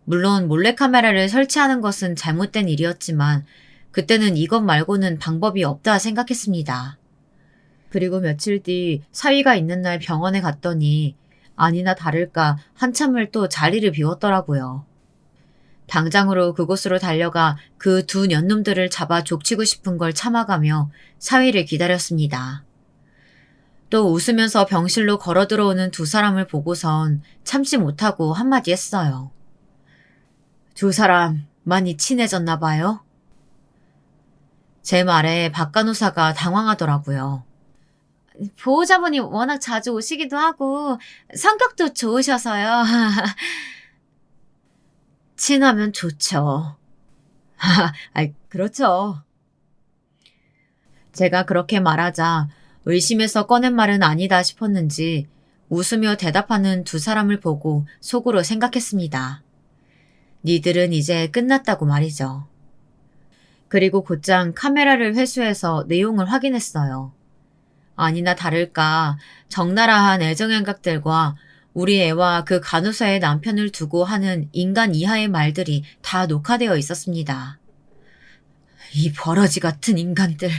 물론 몰래카메라를 설치하는 것은 잘못된 일이었지만 그때는 이것 말고는 방법이 없다 생각했습니다. 그리고 며칠 뒤 사위가 있는 날 병원에 갔더니 아니나 다를까 한참을 또 자리를 비웠더라고요. 당장으로 그곳으로 달려가 그 두 년놈들을 잡아 족치고 싶은 걸 참아가며 사위를 기다렸습니다. 또 웃으면서 병실로 걸어 들어오는 두 사람을 보고선 참지 못하고 한마디 했어요. 두 사람 많이 친해졌나 봐요? 제 말에 박 간호사가 당황하더라고요. 보호자분이 워낙 자주 오시기도 하고 성격도 좋으셔서요. 친하면 좋죠. 그렇죠. 제가 그렇게 말하자 의심해서 꺼낸 말은 아니다 싶었는지 웃으며 대답하는 두 사람을 보고 속으로 생각했습니다. 니들은 이제 끝났다고 말이죠. 그리고 곧장 카메라를 회수해서 내용을 확인했어요. 아니나 다를까 적나라한 애정행각들과 우리 애와 그 간호사의 남편을 두고 하는 인간 이하의 말들이 다 녹화되어 있었습니다. 이 버러지 같은 인간들.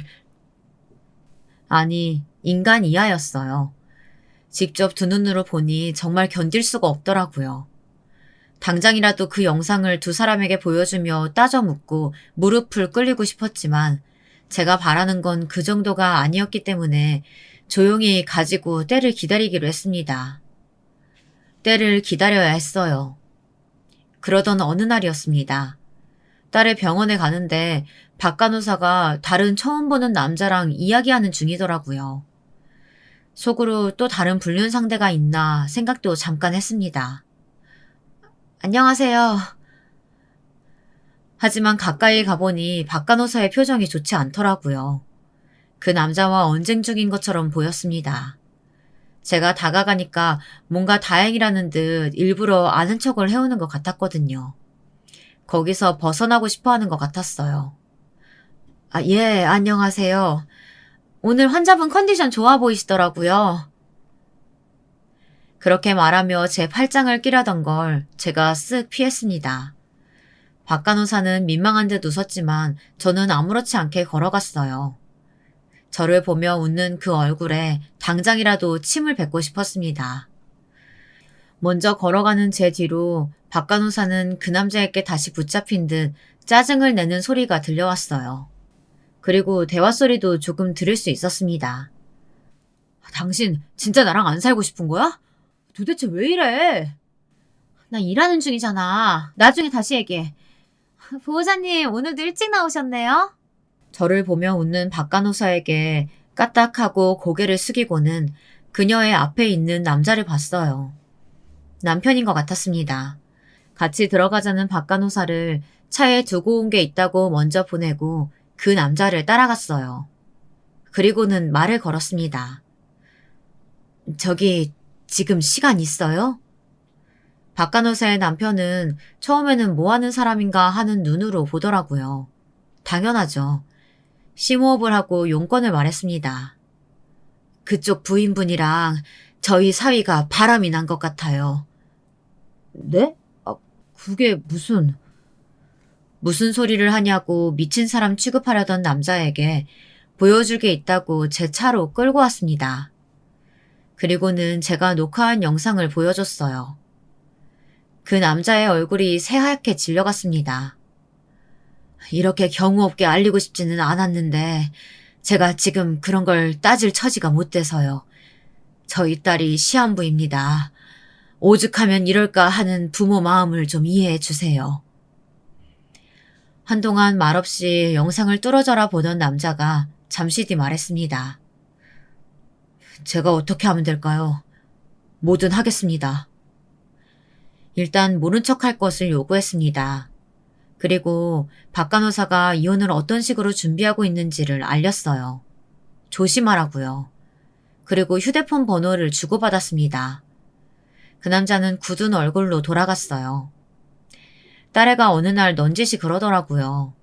아니, 인간 이하였어요. 직접 두 눈으로 보니 정말 견딜 수가 없더라고요. 당장이라도 그 영상을 두 사람에게 보여주며 따져 묻고 무릎을 꿇리고 싶었지만 제가 바라는 건 그 정도가 아니었기 때문에 조용히 가지고 때를 기다리기로 했습니다. 때를 기다려야 했어요. 그러던 어느 날이었습니다. 딸의 병원에 가는데 박 간호사가 다른 처음 보는 남자랑 이야기하는 중이더라고요. 속으로 또 다른 불륜 상대가 있나 생각도 잠깐 했습니다. 안녕하세요. 하지만 가까이 가보니 박 간호사의 표정이 좋지 않더라고요. 그 남자와 언쟁 중인 것처럼 보였습니다. 제가 다가가니까 뭔가 다행이라는 듯 일부러 아는 척을 해오는 것 같았거든요. 거기서 벗어나고 싶어 하는 것 같았어요. 예, 안녕하세요. 오늘 환자분 컨디션 좋아 보이시더라고요. 그렇게 말하며 제 팔짱을 끼려던 걸 제가 쓱 피했습니다. 박 간호사는 민망한 듯 웃었지만 저는 아무렇지 않게 걸어갔어요. 저를 보며 웃는 그 얼굴에 당장이라도 침을 뱉고 싶었습니다. 먼저 걸어가는 제 뒤로 박 간호사는 그 남자에게 다시 붙잡힌 듯 짜증을 내는 소리가 들려왔어요. 그리고 대화 소리도 조금 들을 수 있었습니다. 당신 진짜 나랑 안 살고 싶은 거야? 도대체 왜 이래? 나 일하는 중이잖아. 나중에 다시 얘기해. 보호자님, 오늘도 일찍 나오셨네요? 저를 보며 웃는 박 간호사에게 까딱하고 고개를 숙이고는 그녀의 앞에 있는 남자를 봤어요. 남편인 것 같았습니다. 같이 들어가자는 박 간호사를 차에 두고 온 게 있다고 먼저 보내고 그 남자를 따라갔어요. 그리고는 말을 걸었습니다. 저기 지금 시간 있어요? 박 간호사의 남편은 처음에는 뭐 하는 사람인가 하는 눈으로 보더라고요. 당연하죠. 심호흡을 하고 용건을 말했습니다. 그쪽 부인분이랑 저희 사위가 바람이 난 것 같아요. 네? 그게 무슨 소리를 하냐고 미친 사람 취급하려던 남자에게 보여줄 게 있다고 제 차로 끌고 왔습니다. 그리고는 제가 녹화한 영상을 보여줬어요. 그 남자의 얼굴이 새하얗게 질려갔습니다. 이렇게 경우 없게 알리고 싶지는 않았는데 제가 지금 그런 걸 따질 처지가 못 돼서요. 저희 딸이 시한부입니다. 오죽하면 이럴까 하는 부모 마음을 좀 이해해 주세요. 한동안 말없이 영상을 뚫어져라 보던 남자가 잠시 뒤 말했습니다. 제가 어떻게 하면 될까요? 뭐든 하겠습니다. 일단 모른 척할 것을 요구했습니다. 그리고 박 간호사가 이혼을 어떤 식으로 준비하고 있는지를 알렸어요. 조심하라고요. 그리고 휴대폰 번호를 주고받았습니다. 그 남자는 굳은 얼굴로 돌아갔어요. 딸애가 어느 날 넌지시 그러더라고요.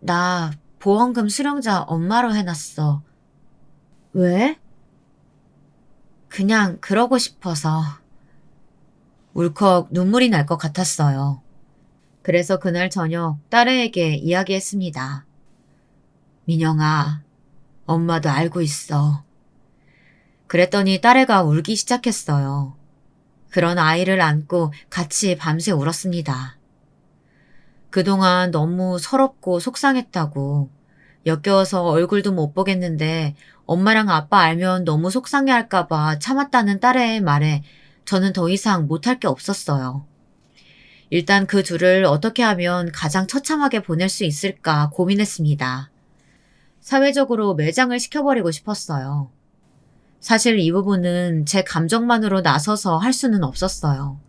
나 보험금 수령자 엄마로 해놨어. 왜? 그냥 그러고 싶어서. 울컥 눈물이 날 것 같았어요. 그래서 그날 저녁 딸애에게 이야기했습니다. 민영아, 엄마도 알고 있어. 그랬더니 딸애가 울기 시작했어요. 그런 아이를 안고 같이 밤새 울었습니다. 그동안 너무 서럽고 속상했다고 역겨워서 얼굴도 못 보겠는데 엄마랑 아빠 알면 너무 속상해할까봐 참았다는 딸의 말에 저는 더 이상 못할 게 없었어요. 일단 그 둘을 어떻게 하면 가장 처참하게 보낼 수 있을까 고민했습니다. 사회적으로 매장을 시켜버리고 싶었어요. 사실 이 부분은 제 감정만으로 나서서 할 수는 없었어요.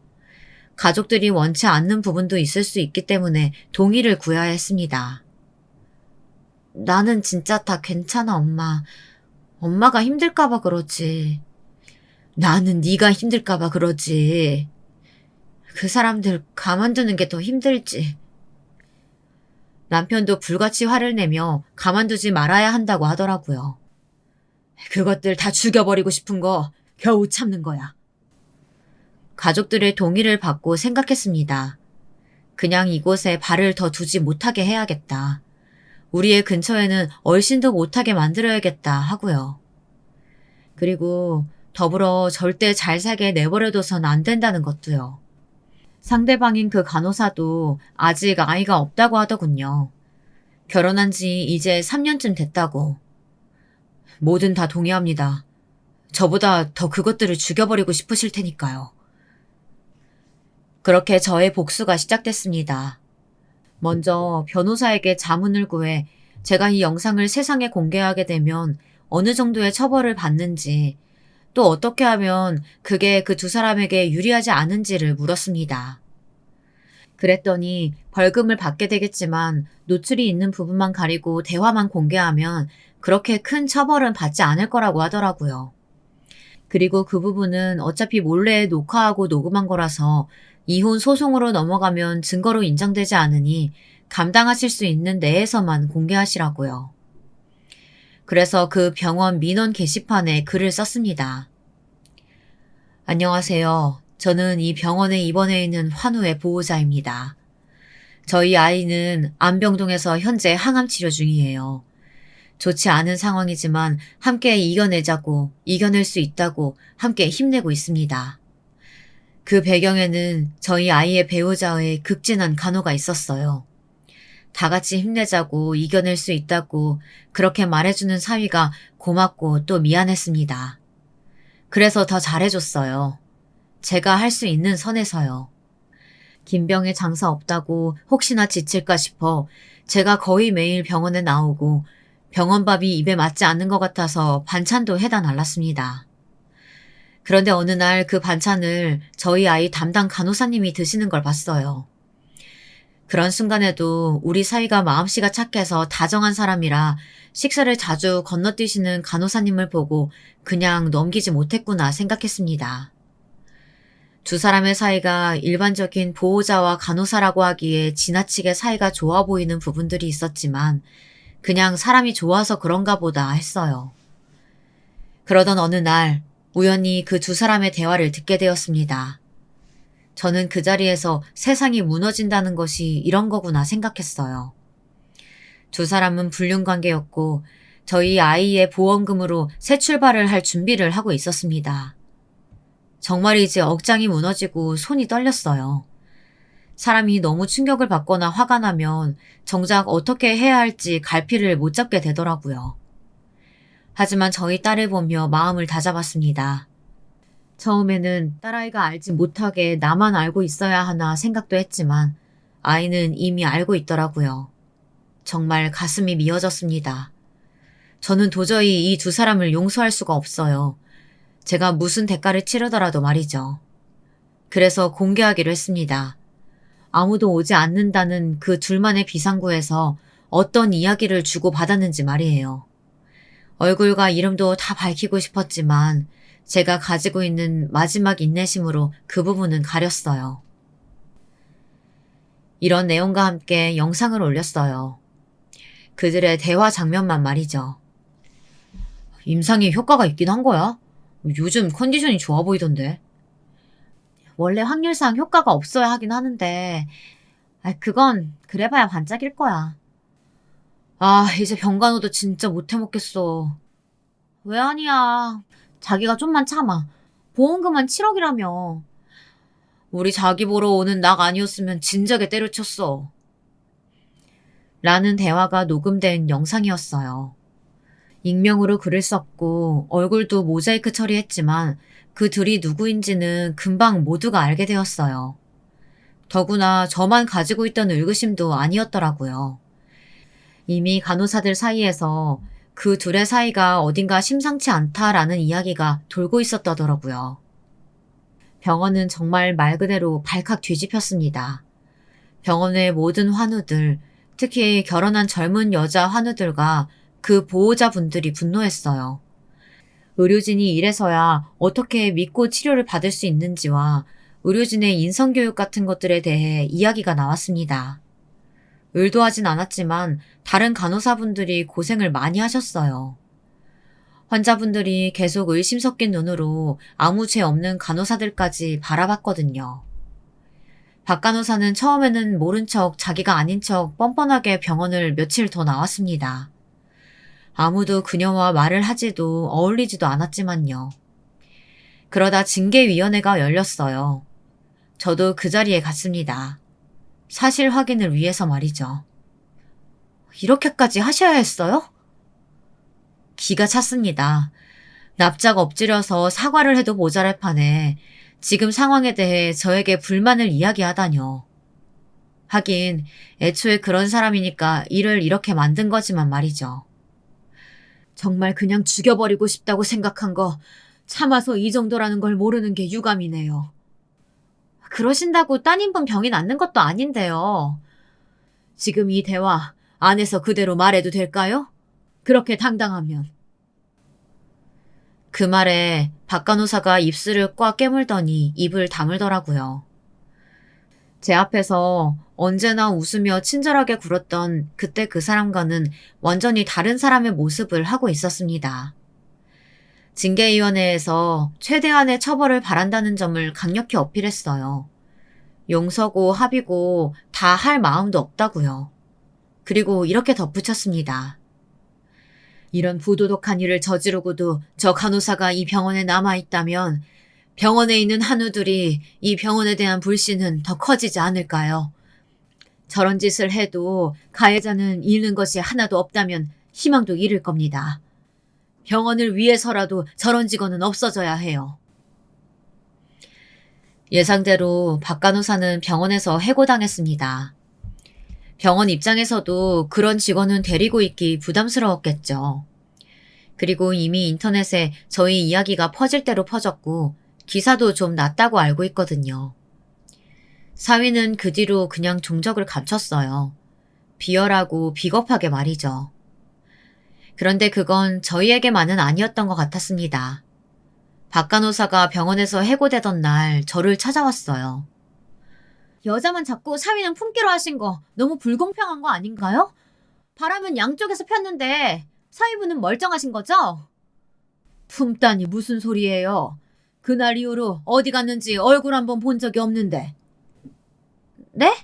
가족들이 원치 않는 부분도 있을 수 있기 때문에 동의를 구해야 했습니다. 나는 진짜 다 괜찮아, 엄마. 엄마가 힘들까봐 그러지. 나는 네가 힘들까봐 그러지. 그 사람들 가만두는 게 더 힘들지. 남편도 불같이 화를 내며 가만두지 말아야 한다고 하더라고요. 그것들 다 죽여버리고 싶은 거 겨우 참는 거야. 가족들의 동의를 받고 생각했습니다. 그냥 이곳에 발을 더 두지 못하게 해야겠다. 우리의 근처에는 얼씬도 못하게 만들어야겠다 하고요. 그리고 더불어 절대 잘 살게 내버려둬선 안 된다는 것도요. 상대방인 그 간호사도 아직 아이가 없다고 하더군요. 결혼한 지 이제 3년쯤 됐다고. 뭐든 다 동의합니다. 저보다 더 그것들을 죽여버리고 싶으실 테니까요. 그렇게 저의 복수가 시작됐습니다. 먼저 변호사에게 자문을 구해 제가 이 영상을 세상에 공개하게 되면 어느 정도의 처벌을 받는지, 또 어떻게 하면 그게 그 두 사람에게 유리하지 않은지를 물었습니다. 그랬더니 벌금을 받게 되겠지만 노출이 있는 부분만 가리고 대화만 공개하면 그렇게 큰 처벌은 받지 않을 거라고 하더라고요. 그리고 그 부분은 어차피 몰래 녹화하고 녹음한 거라서 이혼 소송으로 넘어가면 증거로 인정되지 않으니 감당하실 수 있는 내에서만 공개하시라고요. 그래서 그 병원 민원 게시판에 글을 썼습니다. 안녕하세요. 저는 이 병원에 입원해 있는 환우의 보호자입니다. 저희 아이는 안병동에서 현재 항암 치료 중이에요. 좋지 않은 상황이지만 함께 이겨내자고, 이겨낼 수 있다고 함께 힘내고 있습니다. 그 배경에는 저희 아이의 배우자의 극진한 간호가 있었어요. 다 같이 힘내자고, 이겨낼 수 있다고 그렇게 말해주는 사위가 고맙고 또 미안했습니다. 그래서 더 잘해줬어요. 제가 할 수 있는 선에서요. 김병에 장사 없다고 혹시나 지칠까 싶어 제가 거의 매일 병원에 나오고 병원밥이 입에 맞지 않는 것 같아서 반찬도 해다 날랐습니다. 그런데 어느 날 그 반찬을 저희 아이 담당 간호사님이 드시는 걸 봤어요. 그런 순간에도 우리 사위가 마음씨가 착해서 다정한 사람이라 식사를 자주 건너뛰시는 간호사님을 보고 그냥 넘기지 못했구나 생각했습니다. 두 사람의 사이가 일반적인 보호자와 간호사라고 하기에 지나치게 사이가 좋아 보이는 부분들이 있었지만 그냥 사람이 좋아서 그런가 보다 했어요. 그러던 어느 날 우연히 그 두 사람의 대화를 듣게 되었습니다. 저는 그 자리에서 세상이 무너진다는 것이 이런 거구나 생각했어요. 두 사람은 불륜관계였고 저희 아이의 보험금으로 새 출발을 할 준비를 하고 있었습니다. 정말이지 억장이 무너지고 손이 떨렸어요. 사람이 너무 충격을 받거나 화가 나면 정작 어떻게 해야 할지 갈피를 못 잡게 되더라고요. 하지만 저희 딸을 보며 마음을 다잡았습니다. 처음에는 딸아이가 알지 못하게 나만 알고 있어야 하나 생각도 했지만 아이는 이미 알고 있더라고요. 정말 가슴이 미어졌습니다. 저는 도저히 이 두 사람을 용서할 수가 없어요. 제가 무슨 대가를 치르더라도 말이죠. 그래서 공개하기로 했습니다. 아무도 오지 않는다는 그 둘만의 비상구에서 어떤 이야기를 주고받았는지 말이에요. 얼굴과 이름도 다 밝히고 싶었지만 제가 가지고 있는 마지막 인내심으로 그 부분은 가렸어요. 이런 내용과 함께 영상을 올렸어요. 그들의 대화 장면만 말이죠. 임상에 효과가 있긴 한 거야? 요즘 컨디션이 좋아 보이던데. 원래 확률상 효과가 없어야 하긴 하는데 그건 그래봐야 반짝일 거야. 이제 병간호도 진짜 못해 먹겠어. 왜 아니야. 자기가 좀만 참아. 보험금만 7억이라며. 우리 자기 보러 오는 낙 아니었으면 진작에 때려쳤어. 라는 대화가 녹음된 영상이었어요. 익명으로 글을 썼고 얼굴도 모자이크 처리했지만 그 둘이 누구인지는 금방 모두가 알게 되었어요. 더구나 저만 가지고 있던 의구심도 아니었더라고요. 이미 간호사들 사이에서 그 둘의 사이가 어딘가 심상치 않다라는 이야기가 돌고 있었다더라고요. 병원은 정말 말 그대로 발칵 뒤집혔습니다. 병원의 모든 환우들, 특히 결혼한 젊은 여자 환우들과 그 보호자분들이 분노했어요. 의료진이 이래서야 어떻게 믿고 치료를 받을 수 있는지와 의료진의 인성교육 같은 것들에 대해 이야기가 나왔습니다. 의도하진 않았지만 다른 간호사분들이 고생을 많이 하셨어요. 환자분들이 계속 의심 섞인 눈으로 아무 죄 없는 간호사들까지 바라봤거든요. 박 간호사는 처음에는 모른 척 자기가 아닌 척 뻔뻔하게 병원을 며칠 더 나왔습니다. 아무도 그녀와 말을 하지도 어울리지도 않았지만요. 그러다 징계위원회가 열렸어요. 저도 그 자리에 갔습니다. 사실 확인을 위해서 말이죠. 이렇게까지 하셔야 했어요? 기가 찼습니다. 납작 엎드려서 사과를 해도 모자랄 판에 지금 상황에 대해 저에게 불만을 이야기하다뇨. 하긴 애초에 그런 사람이니까 일을 이렇게 만든 거지만 말이죠. 정말 그냥 죽여버리고 싶다고 생각한 거 참아서 이 정도라는 걸 모르는 게 유감이네요. 그러신다고 따님분 병이 낫는 것도 아닌데요. 지금 이 대화 안에서 그대로 말해도 될까요? 그렇게 당당하면. 그 말에 박 간호사가 입술을 꽉 깨물더니 입을 다물더라고요. 제 앞에서 언제나 웃으며 친절하게 굴었던 그때 그 사람과는 완전히 다른 사람의 모습을 하고 있었습니다. 징계위원회에서 최대한의 처벌을 바란다는 점을 강력히 어필했어요. 용서고 합의고 다 할 마음도 없다고요. 그리고 이렇게 덧붙였습니다. 이런 부도덕한 일을 저지르고도 저 간호사가 이 병원에 남아있다면 병원에 있는 한우들이 이 병원에 대한 불신은 더 커지지 않을까요? 저런 짓을 해도 가해자는 잃는 것이 하나도 없다면 희망도 잃을 겁니다. 병원을 위해서라도 저런 직원은 없어져야 해요. 예상대로 박 간호사는 병원에서 해고당했습니다. 병원 입장에서도 그런 직원은 데리고 있기 부담스러웠겠죠. 그리고 이미 인터넷에 저희 이야기가 퍼질 대로 퍼졌고 기사도 좀 났다고 알고 있거든요. 사위는 그 뒤로 그냥 종적을 감췄어요. 비열하고 비겁하게 말이죠. 그런데 그건 저희에게만은 아니었던 것 같았습니다. 박 간호사가 병원에서 해고되던 날 저를 찾아왔어요. 여자만 자꾸 사위는 품기로 하신 거 너무 불공평한 거 아닌가요? 바람은 양쪽에서 폈는데 사위분은 멀쩡하신 거죠? 품다니 무슨 소리예요? 그날 이후로 어디 갔는지 얼굴 한번 본 적이 없는데. 네?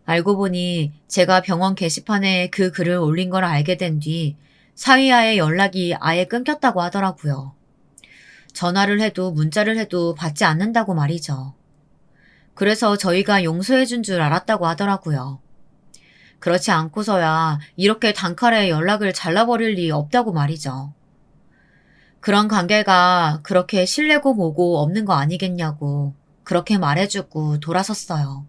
알고 보니 제가 병원 게시판에 그 글을 올린 걸 알게 된 뒤 사위와의 연락이 아예 끊겼다고 하더라고요. 전화를 해도 문자를 해도 받지 않는다고 말이죠. 그래서 저희가 용서해준 줄 알았다고 하더라고요. 그렇지 않고서야 이렇게 단칼에 연락을 잘라버릴 리 없다고 말이죠. 그런 관계가 그렇게 신뢰고 뭐고 없는 거 아니겠냐고 그렇게 말해주고 돌아섰어요.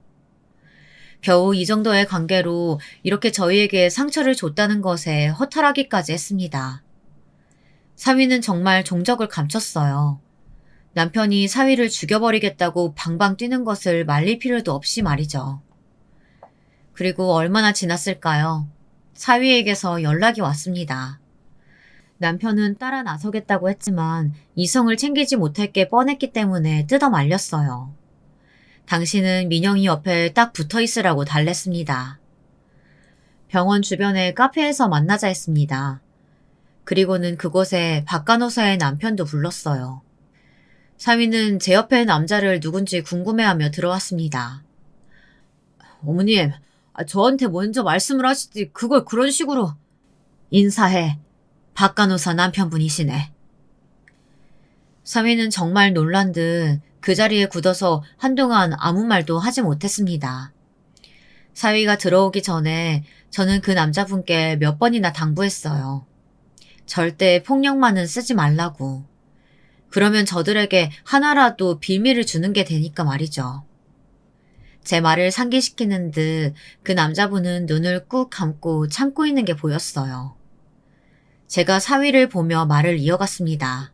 겨우 이 정도의 관계로 이렇게 저희에게 상처를 줬다는 것에 허탈하기까지 했습니다. 사위는 정말 종적을 감췄어요. 남편이 사위를 죽여버리겠다고 방방 뛰는 것을 말릴 필요도 없이 말이죠. 그리고 얼마나 지났을까요? 사위에게서 연락이 왔습니다. 남편은 따라 나서겠다고 했지만 이성을 챙기지 못할 게 뻔했기 때문에 뜯어 말렸어요. 당신은 민영이 옆에 딱 붙어 있으라고 달랬습니다. 병원 주변의 카페에서 만나자 했습니다. 그리고는 그곳에 박 간호사의 남편도 불렀어요. 사위는 제 옆에 남자를 누군지 궁금해하며 들어왔습니다. 어머님, 저한테 먼저 말씀을 하시지 그걸 그런 식으로. 인사해. 박 간호사 남편분이시네. 사위는 정말 놀란 듯 그 자리에 굳어서 한동안 아무 말도 하지 못했습니다. 사위가 들어오기 전에 저는 그 남자분께 몇 번이나 당부했어요. 절대 폭력만은 쓰지 말라고. 그러면 저들에게 하나라도 빌미를 주는 게 되니까 말이죠. 제 말을 상기시키는 듯 그 남자분은 눈을 꾹 감고 참고 있는 게 보였어요. 제가 사위를 보며 말을 이어갔습니다.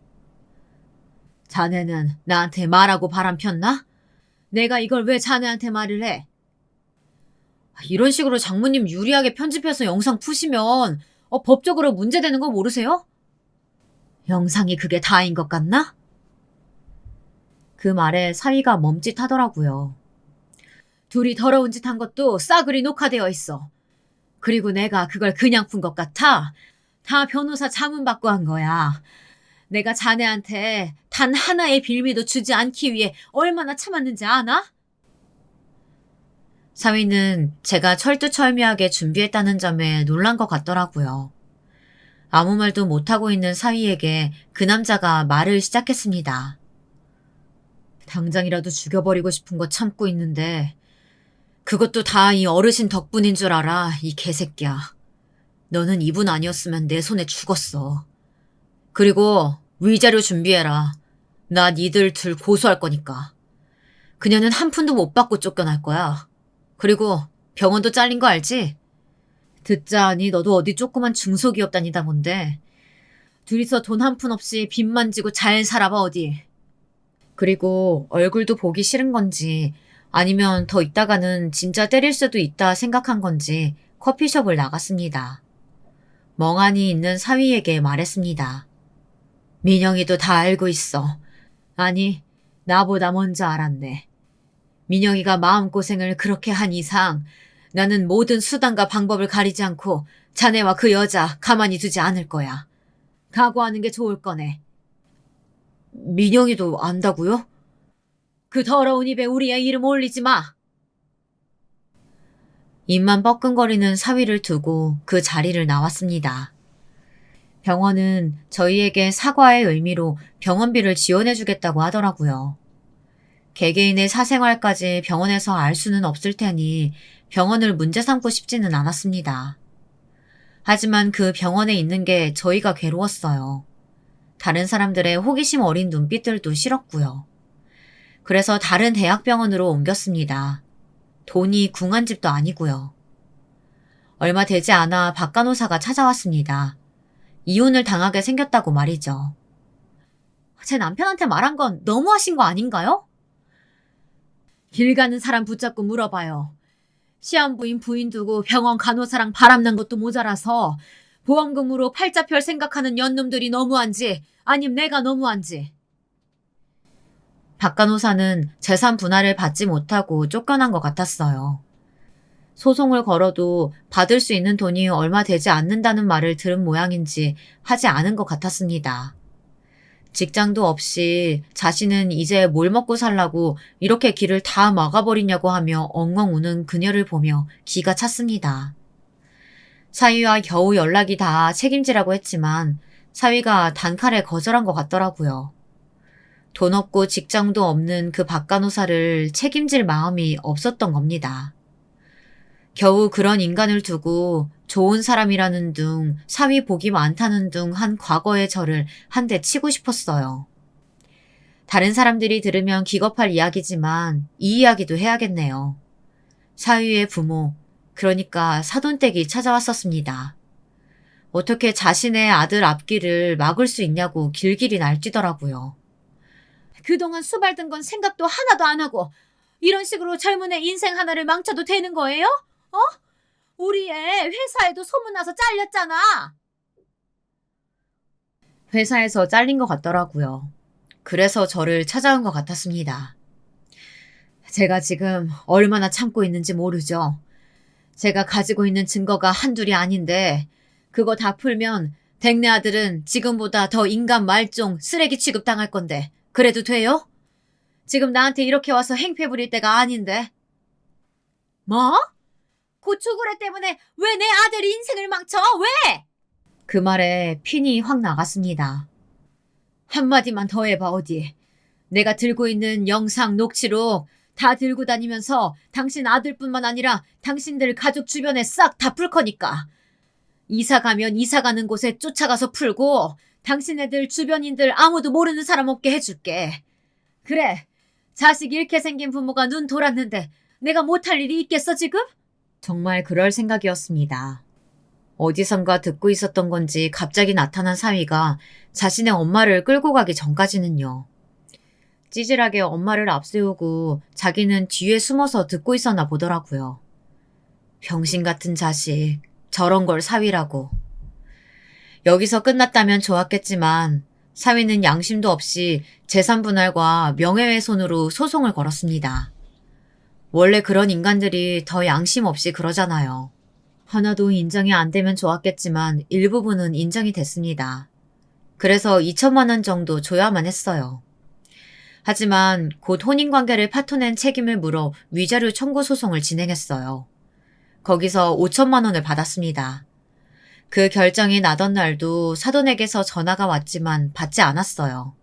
자네는 나한테 말하고 바람 폈나? 내가 이걸 왜 자네한테 말을 해? 이런 식으로 장모님 유리하게 편집해서 영상 푸시면 법적으로 문제되는 거 모르세요? 영상이 그게 다인 것 같나? 그 말에 사위가 멈칫하더라고요. 둘이 더러운 짓 한 것도 싸그리 녹화되어 있어. 그리고 내가 그걸 그냥 푼 것 같아? 다 변호사 자문받고 한 거야. 내가 자네한테 단 하나의 빌미도 주지 않기 위해 얼마나 참았는지 아나? 사위는 제가 철두철미하게 준비했다는 점에 놀란 것 같더라고요. 아무 말도 못하고 있는 사위에게 그 남자가 말을 시작했습니다. 당장이라도 죽여버리고 싶은 거 참고 있는데 그것도 다 이 어르신 덕분인 줄 알아, 이 개새끼야. 너는 이분 아니었으면 내 손에 죽었어. 그리고 위자료 준비해라. 나 니들 둘 고소할 거니까. 그녀는 한 푼도 못 받고 쫓겨날 거야. 그리고 병원도 잘린 거 알지? 듣자 하니 너도 어디 조그만 중소기업 다니다 본데 둘이서 돈 한 푼 없이 빚만 지고 잘 살아봐 어디. 그리고 얼굴도 보기 싫은 건지 아니면 더 있다가는 진짜 때릴 수도 있다 생각한 건지 커피숍을 나갔습니다. 멍하니 있는 사위에게 말했습니다. 민영이도 다 알고 있어. 아니, 나보다 먼저 알았네. 민영이가 마음고생을 그렇게 한 이상 나는 모든 수단과 방법을 가리지 않고 자네와 그 여자 가만히 두지 않을 거야. 각오하는 게 좋을 거네. 민영이도 안다고요? 그 더러운 입에 우리의 이름 올리지 마. 입만 뻐끔거리는 사위를 두고 그 자리를 나왔습니다. 병원은 저희에게 사과의 의미로 병원비를 지원해주겠다고 하더라고요. 개개인의 사생활까지 병원에서 알 수는 없을 테니 병원을 문제 삼고 싶지는 않았습니다. 하지만 그 병원에 있는 게 저희가 괴로웠어요. 다른 사람들의 호기심 어린 눈빛들도 싫었고요. 그래서 다른 대학병원으로 옮겼습니다. 돈이 궁한 집도 아니고요. 얼마 되지 않아 박 간호사가 찾아왔습니다. 이혼을 당하게 생겼다고 말이죠. 제 남편한테 말한 건 너무하신 거 아닌가요? 길 가는 사람 붙잡고 물어봐요. 시한부인 부인 두고 병원 간호사랑 바람난 것도 모자라서 보험금으로 팔자 펼 생각하는 연놈들이 너무한지 아님 내가 너무한지. 박 간호사는 재산 분할을 받지 못하고 쫓겨난 것 같았어요. 소송을 걸어도 받을 수 있는 돈이 얼마 되지 않는다는 말을 들은 모양인지 하지 않은 것 같았습니다. 직장도 없이 자신은 이제 뭘 먹고 살라고 이렇게 길을 다 막아버리냐고 하며 엉엉 우는 그녀를 보며 기가 찼습니다. 사위와 겨우 연락이 다 책임지라고 했지만 사위가 단칼에 거절한 것 같더라고요. 돈 없고 직장도 없는 그 박 간호사를 책임질 마음이 없었던 겁니다. 겨우 그런 인간을 두고 좋은 사람이라는 둥, 사위 복이 많다는 둥 한 과거의 저를 한 대 치고 싶었어요. 다른 사람들이 들으면 기겁할 이야기지만 이 이야기도 해야겠네요. 사위의 부모, 그러니까 사돈댁이 찾아왔었습니다. 어떻게 자신의 아들 앞길을 막을 수 있냐고 길길이 날뛰더라고요. 그동안 수발든 건 생각도 하나도 안 하고 이런 식으로 젊은 애 인생 하나를 망쳐도 되는 거예요? 어? 우리 애 회사에도 소문나서 잘렸잖아. 회사에서 잘린 것 같더라고요. 그래서 저를 찾아온 것 같았습니다. 제가 지금 얼마나 참고 있는지 모르죠. 제가 가지고 있는 증거가 한둘이 아닌데 그거 다 풀면 댁내 아들은 지금보다 더 인간 말종 쓰레기 취급당할 건데 그래도 돼요? 지금 나한테 이렇게 와서 행패 부릴 때가 아닌데. 뭐? 고추고래 때문에 왜 내 아들 인생을 망쳐? 왜? 그 말에 핀이 확 나갔습니다. 한마디만 더 해봐 어디. 내가 들고 있는 영상 녹취록 다 들고 다니면서 당신 아들뿐만 아니라 당신들 가족 주변에 싹 다 풀 거니까. 이사 가면 이사 가는 곳에 쫓아가서 풀고 당신네들 주변인들 아무도 모르는 사람 없게 해줄게. 그래. 자식 잃게 생긴 부모가 눈 돌았는데 내가 못할 일이 있겠어 지금? 정말 그럴 생각이었습니다. 어디선가 듣고 있었던 건지 갑자기 나타난 사위가 자신의 엄마를 끌고 가기 전까지는요. 찌질하게 엄마를 앞세우고 자기는 뒤에 숨어서 듣고 있었나 보더라고요. 병신 같은 자식, 저런 걸 사위라고. 여기서 끝났다면 좋았겠지만 사위는 양심도 없이 재산분할과 명예훼손으로 소송을 걸었습니다. 원래 그런 인간들이 더 양심 없이 그러잖아요. 하나도 인정이 안 되면 좋았겠지만 일부분은 인정이 됐습니다. 그래서 2천만 원 정도 줘야만 했어요. 하지만 곧 혼인관계를 파토낸 책임을 물어 위자료 청구 소송을 진행했어요. 거기서 5천만 원을 받았습니다. 그 결정이 나던 날도 사돈에게서 전화가 왔지만 받지 않았어요.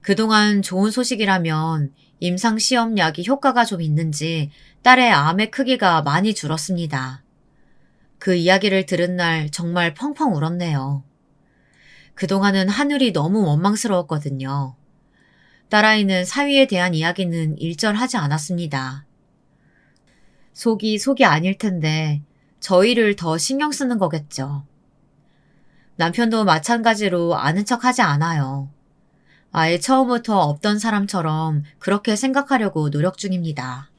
그동안 좋은 소식이라면 임상시험약이 효과가 좀 있는지 딸의 암의 크기가 많이 줄었습니다. 그 이야기를 들은 날 정말 펑펑 울었네요. 그동안은 하늘이 너무 원망스러웠거든요. 딸아이는 사위에 대한 이야기는 일절하지 않았습니다. 속이 아닐 텐데 저희를 더 신경 쓰는 거겠죠. 남편도 마찬가지로 아는 척 하지 않아요. 아예 처음부터 없던 사람처럼 그렇게 생각하려고 노력 중입니다.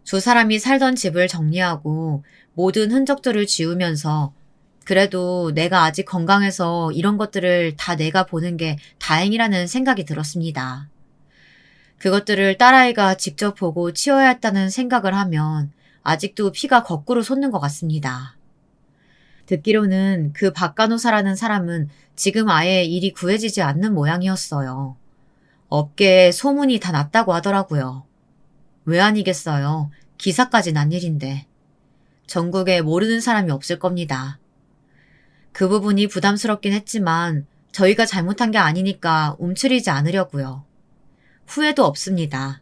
두 사람이 살던 집을 정리하고 모든 흔적들을 지우면서 그래도 내가 아직 건강해서 이런 것들을 다 내가 보는 게 다행이라는 생각이 들었습니다. 그것들을 딸아이가 직접 보고 치워야 했다는 생각을 하면 아직도 피가 거꾸로 솟는 것 같습니다. 듣기로는 그 박간호사라는 사람은 지금 아예 일이 구해지지 않는 모양이었어요. 업계에 소문이 다 났다고 하더라고요. 왜 아니겠어요. 기사까지 난 일인데. 전국에 모르는 사람이 없을 겁니다. 그 부분이 부담스럽긴 했지만 저희가 잘못한 게 아니니까 움츠리지 않으려고요. 후회도 없습니다.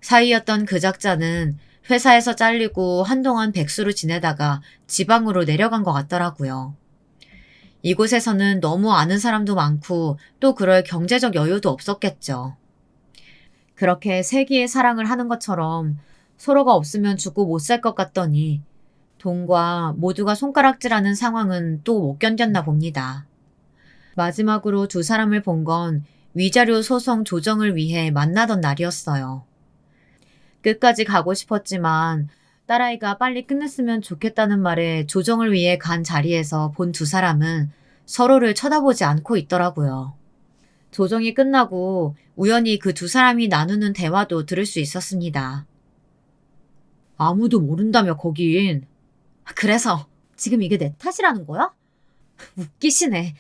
사이였던 그 작자는 회사에서 잘리고 한동안 백수로 지내다가 지방으로 내려간 것 같더라고요. 이곳에서는 너무 아는 사람도 많고 또 그럴 경제적 여유도 없었겠죠. 그렇게 세기의 사랑을 하는 것처럼 서로가 없으면 죽고 못 살 것 같더니 돈과 모두가 손가락질하는 상황은 또 못 견뎠나 봅니다. 마지막으로 두 사람을 본 건 위자료 소송 조정을 위해 만나던 날이었어요. 끝까지 가고 싶었지만 딸아이가 빨리 끝냈으면 좋겠다는 말에 조정을 위해 간 자리에서 본 두 사람은 서로를 쳐다보지 않고 있더라고요. 조정이 끝나고 우연히 그 두 사람이 나누는 대화도 들을 수 있었습니다. 아무도 모른다며 거긴. 그래서 지금 이게 내 탓이라는 거야? 웃기시네.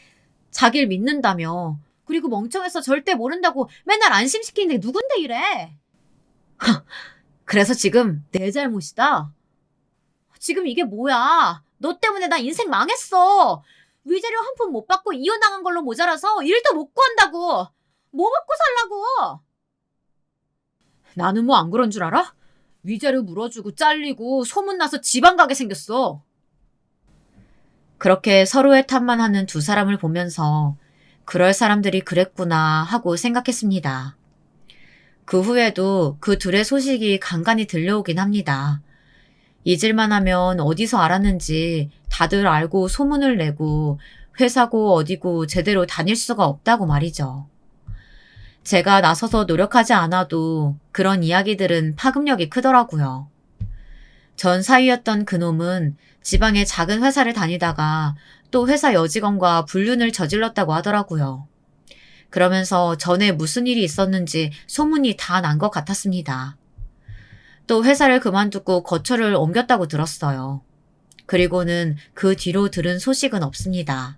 자기를 믿는다며. 그리고 멍청해서 절대 모른다고 맨날 안심시키는데 누군데 이래? 그래서 지금 내 잘못이다. 지금 이게 뭐야? 너 때문에 나 인생 망했어. 위자료 한 푼 못 받고 이혼당한 걸로 모자라서 일도 못 구한다고. 뭐 먹고 살라고? 나는 뭐 안 그런 줄 알아? 위자료 물어주고 잘리고 소문나서 지방 가게 생겼어. 그렇게 서로의 탓만 하는 두 사람을 보면서 그럴 사람들이 그랬구나 하고 생각했습니다. 그 후에도 그 둘의 소식이 간간히 들려오긴 합니다. 잊을만 하면 어디서 알았는지 다들 알고 소문을 내고 회사고 어디고 제대로 다닐 수가 없다고 말이죠. 제가 나서서 노력하지 않아도 그런 이야기들은 파급력이 크더라고요. 전 사위였던 그놈은 지방의 작은 회사를 다니다가 또 회사 여직원과 불륜을 저질렀다고 하더라고요. 그러면서 전에 무슨 일이 있었는지 소문이 다 난 것 같았습니다. 또 회사를 그만두고 거처를 옮겼다고 들었어요. 그리고는 그 뒤로 들은 소식은 없습니다.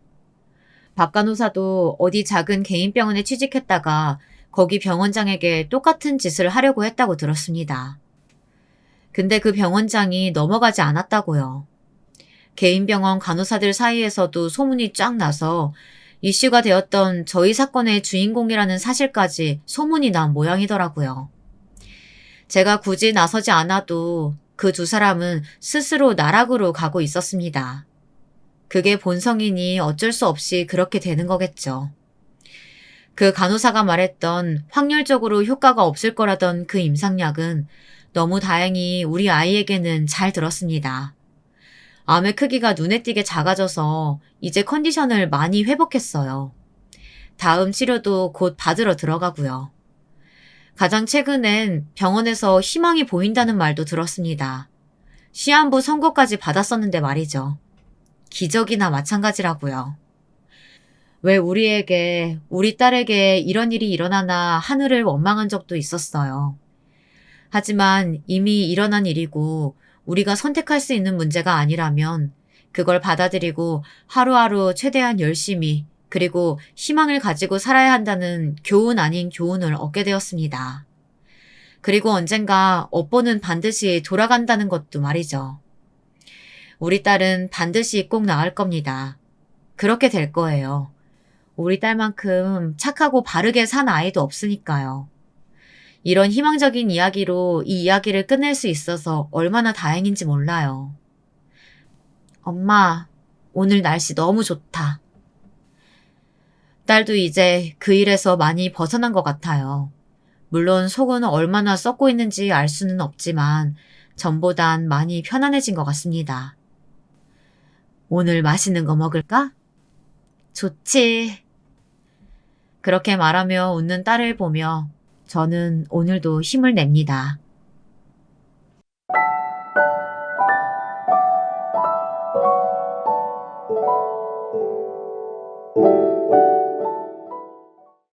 박 간호사도 어디 작은 개인병원에 취직했다가 거기 병원장에게 똑같은 짓을 하려고 했다고 들었습니다. 근데 그 병원장이 넘어가지 않았다고요. 개인병원 간호사들 사이에서도 소문이 쫙 나서 이슈가 되었던 저희 사건의 주인공이라는 사실까지 소문이 난 모양이더라고요. 제가 굳이 나서지 않아도 그 두 사람은 스스로 나락으로 가고 있었습니다. 그게 본성이니 어쩔 수 없이 그렇게 되는 거겠죠. 그 간호사가 말했던 확률적으로 효과가 없을 거라던 그 임상약은 너무 다행히 우리 아이에게는 잘 들었습니다. 암의 크기가 눈에 띄게 작아져서 이제 컨디션을 많이 회복했어요. 다음 치료도 곧 받으러 들어가고요. 가장 최근엔 병원에서 희망이 보인다는 말도 들었습니다. 시한부 선고까지 받았었는데 말이죠. 기적이나 마찬가지라고요. 왜 우리에게, 우리 딸에게 이런 일이 일어나나 하늘을 원망한 적도 있었어요. 하지만 이미 일어난 일이고 우리가 선택할 수 있는 문제가 아니라면 그걸 받아들이고 하루하루 최대한 열심히 그리고 희망을 가지고 살아야 한다는 교훈 아닌 교훈을 얻게 되었습니다. 그리고 언젠가 업보는 반드시 돌아간다는 것도 말이죠. 우리 딸은 반드시 꼭 나을 겁니다. 그렇게 될 거예요. 우리 딸만큼 착하고 바르게 산 아이도 없으니까요. 이런 희망적인 이야기로 이 이야기를 끝낼 수 있어서 얼마나 다행인지 몰라요. 엄마, 오늘 날씨 너무 좋다. 딸도 이제 그 일에서 많이 벗어난 것 같아요. 물론 속은 얼마나 썩고 있는지 알 수는 없지만 전보단 많이 편안해진 것 같습니다. 오늘 맛있는 거 먹을까? 좋지. 그렇게 말하며 웃는 딸을 보며 저는 오늘도 힘을 냅니다.